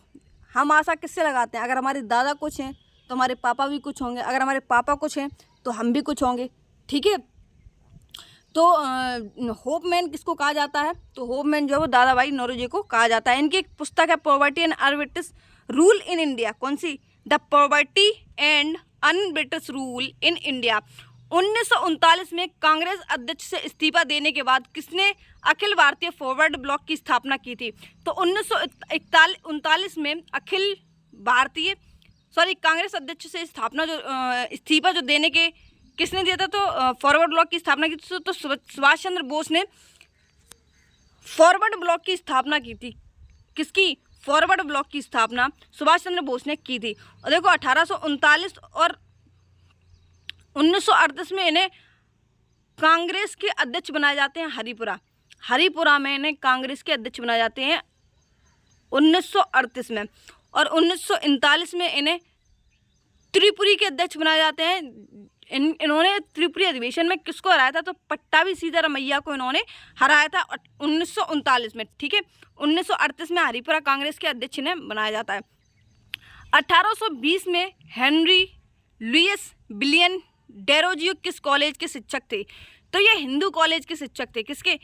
Speaker 1: हम आशा किससे लगाते हैं? अगर हमारे दादा कुछ हैं तो हमारे पापा भी कुछ होंगे, अगर हमारे पापा कुछ हैं तो हम भी कुछ होंगे। ठीक है, तो होप मैन किसको कहा जाता है? तो होप मैन जो है वो दादाभाई नौरोजी को कहा जाता है। इनकी एक पुस्तक है poverty and un-British rule in India. कौन सी? The poverty and un-British rule in India. 1939 में कांग्रेस अध्यक्ष से इस्तीफा देने के बाद किसने अखिल भारतीय फॉरवर्ड ब्लॉक की स्थापना की थी? तो 1939 में कांग्रेस अध्यक्ष से इस्तीफा जो देने के किसने दिया था? तो फॉरवर्ड ब्लॉक की स्थापना की थी। तो सुभाष चंद्र बोस ने फॉरवर्ड ब्लॉक की स्थापना की थी। किसकी? फॉरवर्ड ब्लॉक की स्थापना सुभाष चंद्र बोस ने की थी। और देखो 1839 और 1938 में इन्हें कांग्रेस के अध्यक्ष बनाए जाते हैं। हरिपुरा में इन्हें कांग्रेस के अध्यक्ष बनाए जाते हैं 1938 में। और 1939 में इन्हें त्रिपुरी के अध्यक्ष बनाए जाते हैं। इन्होंने त्रिपुरी अधिवेशन में किसको हराया था? तो पट्टाभी सीतारामैया को इन्होंने हराया था 1939 में। ठीक है, 1938 में हरिपुरा कांग्रेस के अध्यक्ष इन्हें बनाया जाता है। 1820 में हेनरी लुइस विलियम डेरोजियो किस कॉलेज के शिक्षक थे? तो ये हिंदू कॉलेज के शिक्षक थे। किसके?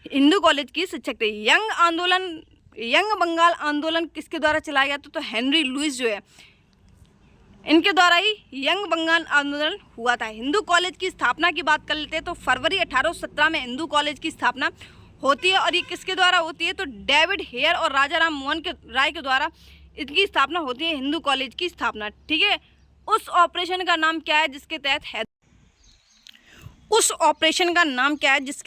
Speaker 1: हिंदू कॉलेज के शिक्षक थे। यंग बंगाल आंदोलन किसके द्वारा चलाया गया था? तो हेनरी लुइस जो है इनके द्वारा ही यंग बंगाल आंदोलन हुआ था। हिंदू कॉलेज की स्थापना की बात कर लेते हैं तो फरवरी 1817 में हिंदू कॉलेज की स्थापना होती है। और ये किसके द्वारा होती है? तो डेविड हेयर और राजा राम मोहन राय के द्वारा इनकी स्थापना होती है, हिंदू कॉलेज की स्थापना। ठीक है, उस ऑपरेशन का नाम क्या है जिसके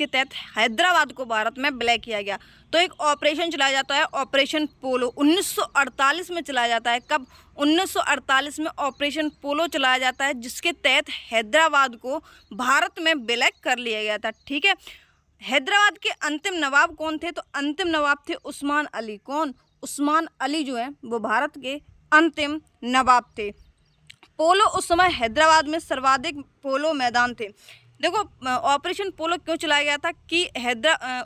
Speaker 1: तहत हैदराबाद को भारत में विलय किया गया? तो एक ऑपरेशन चलाया जाता है, ऑपरेशन पोलो। 1948 में चलाया जाता है। कब? 1948 में ऑपरेशन पोलो चलाया जाता है, जिसके तहत हैदराबाद को भारत में विलय कर लिया गया था। ठीक है, हैदराबाद के अंतिम नवाब कौन थे? तो अंतिम नवाब थे उस्मान अली। कौन? उस्मान अली जो है वो भारत के अंतिम नवाब थे। पोलो उस समय हैदराबाद में सर्वाधिक पोलो मैदान थे। देखो ऑपरेशन पोलो क्यों चलाया गया था कि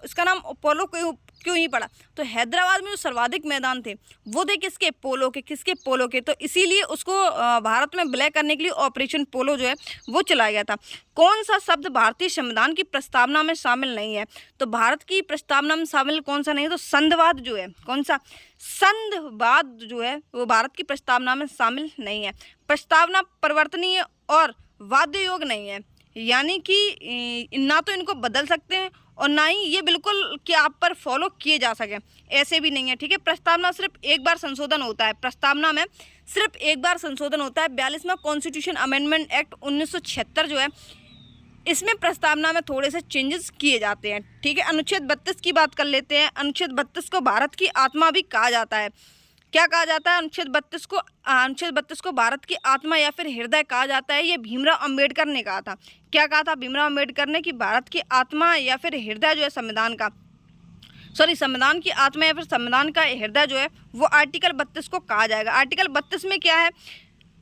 Speaker 1: इसका नाम पोलो क्यों ही पड़ा? तो हैदराबाद में जो सर्वाधिक मैदान थे वो थे किसके? पोलो के। किसके? पोलो के। तो इसीलिए उसको भारत में विलय करने के लिए ऑपरेशन पोलो जो है वो चलाया गया था। कौन सा शब्द भारतीय संविधान की प्रस्तावना में शामिल नहीं है? तो भारत की प्रस्तावना में शामिल कौन सा नहीं है? तो संघवाद जो है। कौन सा? संघवाद जो है वो भारत की प्रस्तावना में शामिल नहीं है। प्रस्तावना परिवर्तनीय और वाद्य योग नहीं है, यानी कि ना तो इनको बदल सकते हैं और ना ही ये बिल्कुल कि आप पर फॉलो किए जा सके, ऐसे भी नहीं है। ठीक है, प्रस्तावना सिर्फ एक बार संशोधन होता है। प्रस्तावना में सिर्फ एक बार संशोधन होता है। 42वां कॉन्स्टिट्यूशन अमेंडमेंट एक्ट 1976 जो है इसमें प्रस्तावना में थोड़े से चेंजेस किए जाते हैं। ठीक है, अनुच्छेद 32 की बात कर लेते हैं। अनुच्छेद 32 को भारत की आत्मा भी कहा जाता है। क्या कहा जाता है? अनुच्छेद 32 को भारत की आत्मा या फिर हृदय कहा जाता है। ये भीमराव अंबेडकर ने कहा था। क्या कहा था भीमराव अंबेडकर ने? कि भारत की आत्मा या फिर हृदय जो है संविधान की आत्मा या फिर संविधान का हृदय जो है वो आर्टिकल 32 को कहा जाएगा। आर्टिकल 32 में क्या है?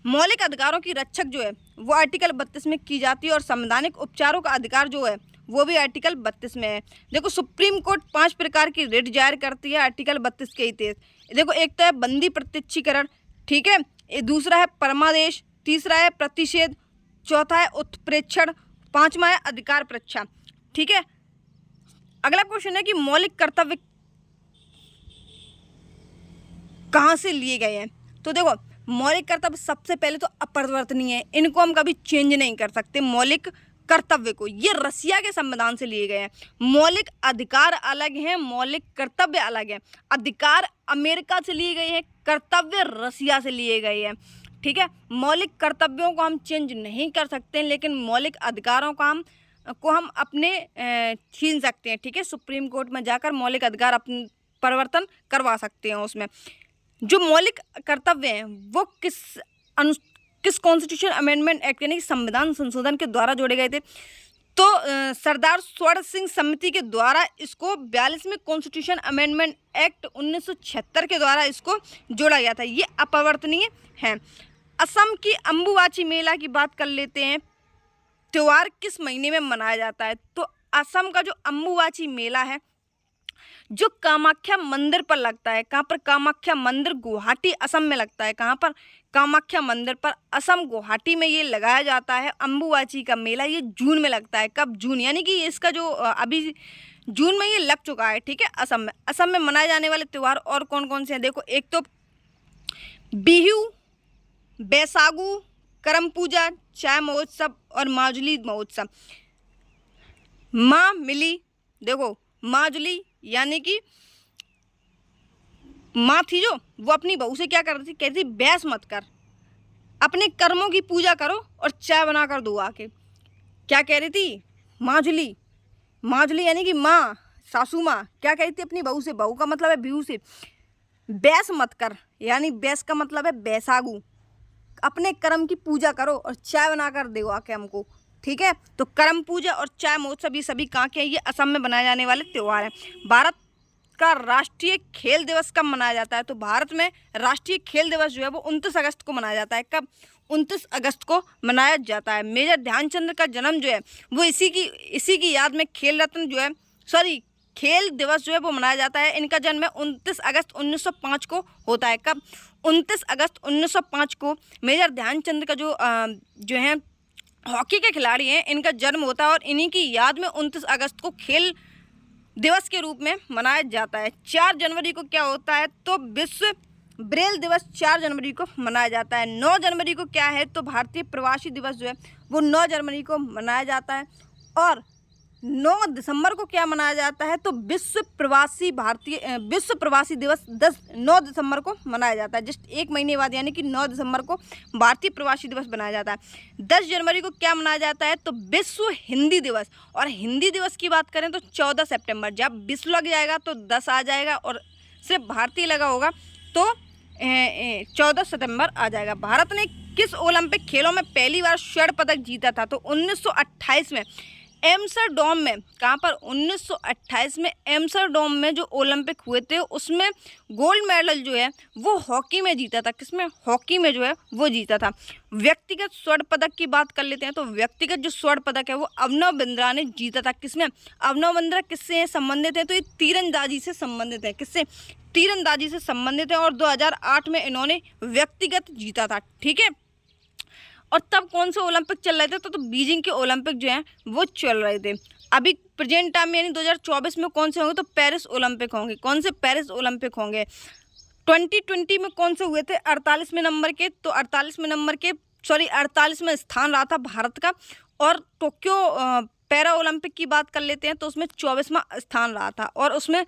Speaker 1: मौलिक अधिकारों की रक्षक जो है वो आर्टिकल 32 में की जाती है और संवैधानिक उपचारों का अधिकार जो है वो भी आर्टिकल 32 में है। देखो सुप्रीम कोर्ट 5 प्रकार की रिट जाहिर करती है आर्टिकल 32 के तहत। देखो एक तो है बंदी प्रत्यक्षीकरण, ठीक है, दूसरा है परमादेश, तीसरा है प्रतिषेध, चौथा है उत्प्रेक्षण, पांचवा है अधिकार परीक्षा। ठीक है, अगला क्वेश्चन है कि मौलिक कर्तव्य कहाँ से लिए गए हैं? तो देखो मौलिक कर्तव्य सबसे पहले तो अपरिवर्तनीय है, इनको हम कभी चेंज नहीं कर सकते। मौलिक कर्तव्य को ये रसिया के संविधान से लिए गए हैं। मौलिक अधिकार अलग हैं, मौलिक कर्तव्य अलग हैं। अधिकार अमेरिका से लिए गए हैं, कर्तव्य रसिया से लिए गए हैं। ठीक है, मौलिक कर्तव्यों को हम चेंज नहीं कर सकते, लेकिन मौलिक अधिकारों का हम अपने छीन सकते हैं। ठीक है, सुप्रीम कोर्ट में जाकर मौलिक अधिकार अपने परिवर्तन करवा सकते हैं। उसमें जो मौलिक कर्तव्य हैं वो किस कॉन्स्टिट्यूशन अमेंडमेंट एक्ट यानी कि संविधान संशोधन के द्वारा जोड़े गए थे? तो सरदार स्वर्ण सिंह समिति के द्वारा इसको 42वें कॉन्स्टिट्यूशन अमेंडमेंट एक्ट 1976 के द्वारा इसको जोड़ा गया था। ये अपरिवर्तनीय है। असम की अम्बुबाची मेला की बात कर लेते हैं। त्योहार किस महीने में मनाया जाता है? तो असम का जो अम्बुबाची मेला है जो कामाख्या मंदिर पर लगता है। कहाँ पर? कामाख्या मंदिर गुवाहाटी असम में लगता है। कहाँ पर? कामाख्या मंदिर पर असम गुवाहाटी में ये लगाया जाता है। अम्बुबाची का मेला ये जून में लगता है। कब? जून, यानी कि इसका जो अभी जून में ये लग चुका है। ठीक है, असम में। असम में मनाए जाने वाले त्यौहार और कौन कौन से हैं? देखो, एक तो बिहू, बैसागु, करम पूजा, चाय महोत्सव और माजुली महोत्सव। माँ मिली, देखो माजुली यानी कि माँ थी जो, वो अपनी बहू से क्या कर रही थी? कहती थी बहस मत कर, अपने कर्मों की पूजा करो और चाय बना कर दो आके। क्या कह रही थी? माजुली। माजुली यानी कि माँ, सासू माँ क्या कह रही थी अपनी बहू से? बहू का मतलब है बिहू से। बहस मत कर यानी बहस का मतलब है बैसागु। अपने कर्म की पूजा करो और चाय बना कर दो आके हमको। ठीक है, तो कर्म पूजा और चाय महोत्सव ये सभी कहाँ के हैं? ये असम में मनाए जाने वाले त्यौहार हैं। भारत का राष्ट्रीय खेल दिवस कब मनाया जाता है? तो भारत में राष्ट्रीय खेल दिवस जो है वो 29 अगस्त को मनाया जाता है। कब? 29 अगस्त को मनाया जाता है। मेजर ध्यानचंद का जन्म जो है वो इसी की याद में खेल रत्न जो है, सॉरी, खेल दिवस जो है वो मनाया जाता है। इनका जन्म 29 अगस्त 1905 को होता है। कब? 29 अगस्त 1905 को मेजर ध्यानचंद का जो है हॉकी के खिलाड़ी हैं, इनका जन्म होता है और इन्हीं की याद में 29 अगस्त को खेल दिवस के रूप में मनाया जाता है। 4 जनवरी को क्या होता है? तो विश्व ब्रेल दिवस 4 जनवरी को मनाया जाता है। 9 जनवरी को क्या है? तो भारतीय प्रवासी दिवस जो है वो 9 जनवरी को मनाया जाता है। और 9 दिसंबर को क्या मनाया जाता है? तो विश्व प्रवासी दिवस 9 दिसंबर को मनाया जाता है। जस्ट एक महीने बाद यानी कि 9 दिसंबर को भारतीय प्रवासी दिवस मनाया जाता है। 10 जनवरी को क्या मनाया जाता है? तो विश्व हिंदी दिवस। और हिंदी दिवस की बात करें तो 14 सितंबर। जब विश्व लग जाएगा तो 10 आ जाएगा और सिर्फ भारतीय लगा होगा तो 14 सितंबर आ जाएगा। भारत ने किस ओलंपिक खेलों में पहली बार स्वर्ण पदक जीता था? तो 1928 में एम्स्टरडैम में। कहाँ पर? 1928 में एम्स्टरडैम में जो ओलंपिक हुए थे उसमें गोल्ड मेडल जो है वो हॉकी में जीता था। किसमें? हॉकी में जो है वो जीता था। व्यक्तिगत स्वर्ण पदक की बात कर लेते हैं। तो व्यक्तिगत जो स्वर्ण पदक है वो अभिनव बिंद्रा ने जीता था। किसमें? अभिनव बिंद्रा किससे संबंधित है? तो ये तीरंदाजी से संबंधित है। किससे? तीरंदाजी से संबंधित है। और 2008 में इन्होंने व्यक्तिगत जीता था। ठीक है, और तब कौन से ओलंपिक चल रहे थे? तो बीजिंग के ओलंपिक जो हैं वो चल रहे थे। अभी प्रेजेंट टाइम में यानी 2024 में कौन से होंगे? तो पेरिस ओलंपिक होंगे। कौन से? पेरिस ओलंपिक होंगे। 2020 में कौन से हुए थे? 48वें नंबर के। तो 48वें स्थान रहा था भारत का। और टोक्यो पैरा ओलंपिक की बात कर लेते हैं तो उसमें 24वां स्थान रहा था। और उसमें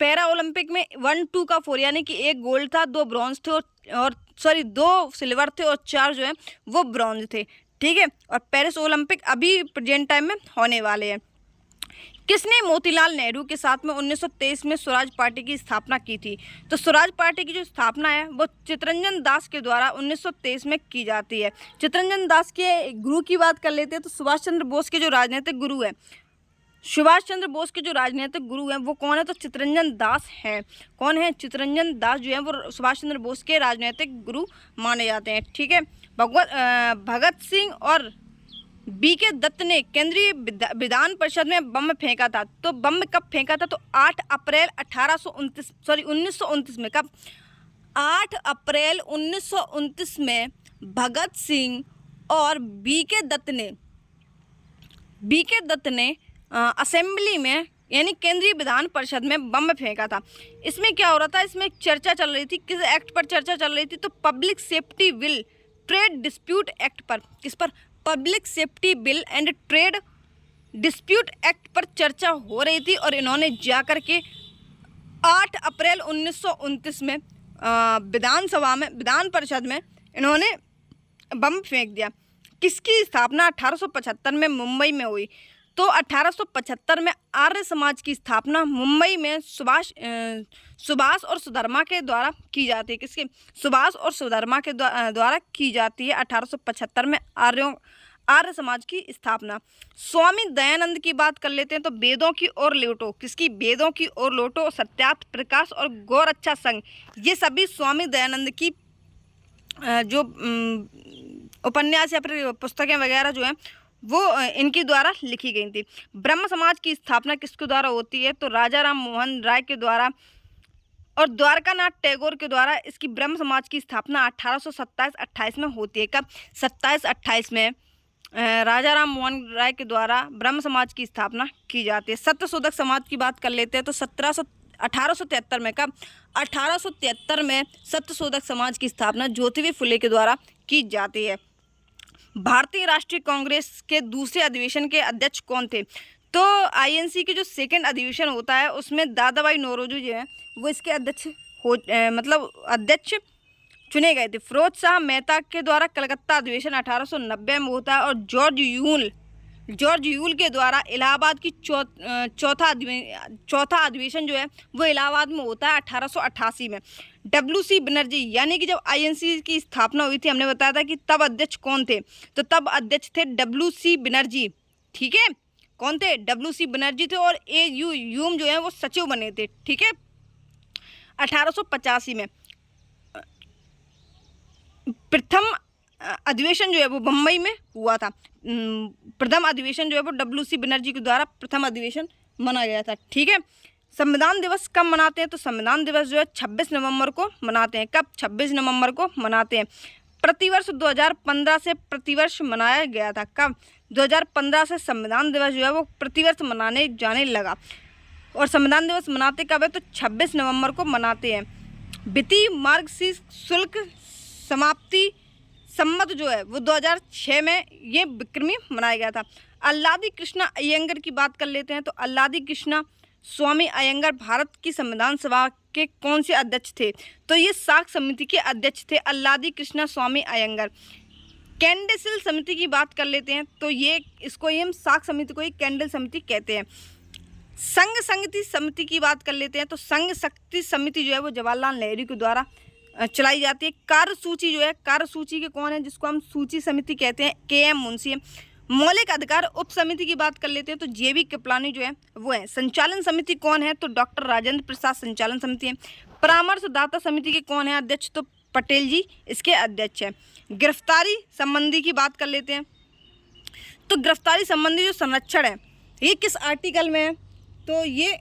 Speaker 1: पैरा ओलंपिक में 1, 2 का 4 यानी कि 1 गोल्ड था, 2 ब्रॉन्ज थे और 2 सिल्वर थे और 4 जो है वो ब्रॉन्ज थे। ठीक है, और पेरिस ओलंपिक अभी प्रेजेंट टाइम में होने वाले हैं। किसने मोतीलाल नेहरू के साथ में 1923 में स्वराज पार्टी की स्थापना की थी? तो स्वराज पार्टी की जो स्थापना है वो चित्तरंजन दास के द्वारा 1923 में की जाती है। चित्तरंजन दास के गुरु की बात कर लेते हैं तो सुभाष चंद्र बोस के जो राजनीतिक गुरु हैं, सुभाष चंद्र बोस के जो राजनीतिक गुरु हैं वो कौन है? तो चित्तरंजन दास हैं। कौन है? चित्तरंजन दास जो है वो सुभाष चंद्र बोस के राजनीतिक गुरु माने जाते हैं। ठीक है, भगत सिंह और बीके दत्त ने केंद्रीय विधान परिषद में बम फेंका था। तो बम कब फेंका था? तो 8 अप्रैल 1929 में। कब? 8 अप्रैल 1929 में भगत सिंह और बीके दत्त ने असेंबली में यानी केंद्रीय विधान परिषद में बम फेंका था। इसमें क्या हो रहा था? इसमें चर्चा चल रही थी। किस एक्ट पर चर्चा चल रही थी? तो public safety bill trade dispute act पर। किस पर? Public safety bill and trade dispute act पर चर्चा हो रही थी। और इन्होंने जाकर के 8 अप्रैल 1929 में विधान परिषद में इन्होंने बम फेंक दिया। किसकी स्थापना 1875 में मुंबई में हुई? तो 1875 में आर्य समाज की स्थापना मुंबई में सुभाष और सुधर्मा के द्वारा की जाती है। किसके? सुभाष और सुधर्मा के द्वारा की जाती है 1875 में आर्य समाज की स्थापना। स्वामी दयानंद की बात कर लेते हैं तो वेदों की ओर लौटो, किसकी? वेदों की ओर लौटो, सत्यार्थ प्रकाश और गौर अच्छा संघ, ये सभी स्वामी दयानंद की जो उपन्यास या फिर पुस्तकें वगैरह जो हैं वो इनके द्वारा लिखी गई थी। ब्रह्म समाज की स्थापना किसके द्वारा होती है? तो राजा राम मोहन राय के द्वारा और द्वारकानाथ टैगोर के द्वारा इसकी ब्रह्म समाज की स्थापना 1827-28 में होती है। कब? 27-28 में राजा राम मोहन राय के द्वारा ब्रह्म समाज की स्थापना की जाती है। सत्यशोधक समाज की बात कर लेते हैं तो 1873 में। कब? 1873 में सत्यशोधक समाज की स्थापना ज्योतिबा फुले के द्वारा की जाती है। भारतीय राष्ट्रीय कांग्रेस के दूसरे अधिवेशन के अध्यक्ष कौन थे? तो आईएनसी के जो सेकंड अधिवेशन होता है उसमें दादाभाई नौरोजी जो है वो इसके अध्यक्ष चुने गए थे। फिरोज शाह मेहता के द्वारा कलकत्ता अधिवेशन 1890 में होता है और जॉर्ज यूल के द्वारा इलाहाबाद की चौथा अधिवेशन जो है वो इलाहाबाद में होता है 1888 में। WC बनर्जी, यानी कि जब आईएनसी की स्थापना हुई थी हमने बताया था कि तब अध्यक्ष कौन थे? तो तब अध्यक्ष थे WC बनर्जी। ठीक है, कौन थे? WC बनर्जी थे और AU ह्यूम जो है वो सचिव बने थे। ठीक है, 1885 में प्रथम अधिवेशन जो है वो बम्बई में हुआ था। प्रथम अधिवेशन जो है वो WC बनर्जी के द्वारा प्रथम अधिवेशन माना गया था। ठीक है, संविधान दिवस कब मनाते हैं? तो संविधान दिवस जो है 26 नवंबर को मनाते हैं। कब? 26 नवंबर को मनाते हैं। प्रतिवर्ष 2015 से प्रतिवर्ष मनाया गया था। कब? 2015 से संविधान दिवस जो है वो प्रतिवर्ष मनाने जाने लगा। और संविधान दिवस मनाते कब है? तो 26 नवंबर को मनाते हैं। वित्तीय मार्गशीर्ष शुल्क समाप्ति सम्मत जो है वो 2006 में ये विक्रमी मनाया गया था। अल्लादी कृष्णा अयंगर की बात कर लेते हैं तो अल्लादी कृष्णा स्वामी अयंगर भारत की संविधान सभा के कौन से अध्यक्ष थे? तो ये साख समिति के अध्यक्ष थे अल्लादी कृष्णा स्वामी अयंगर। कैंडिल समिति की बात कर लेते हैं तो ये हम साख समिति को ही कैंडिल समिति कहते हैं। संघ शक्ति समिति की बात कर लेते हैं तो संघ शक्ति समिति जो है वो जवाहरलाल नेहरू के द्वारा चलाई जाती है। कार्यसूची जो है, कार्यसूची के कौन है? जिसको हम सूची समिति कहते हैं, KM मुंशी है। मौलिक अधिकार उप समिति की बात कर लेते हैं तो JB कृपलानी जो है वो है। संचालन समिति कौन है? तो डॉक्टर राजेंद्र प्रसाद संचालन समिति है। परामर्शदाता समिति के कौन है अध्यक्ष? तो पटेल जी इसके अध्यक्ष है। गिरफ्तारी संबंधी की बात कर लेते हैं तो गिरफ्तारी संबंधी जो संरक्षण है ये किस आर्टिकल में है? तो ये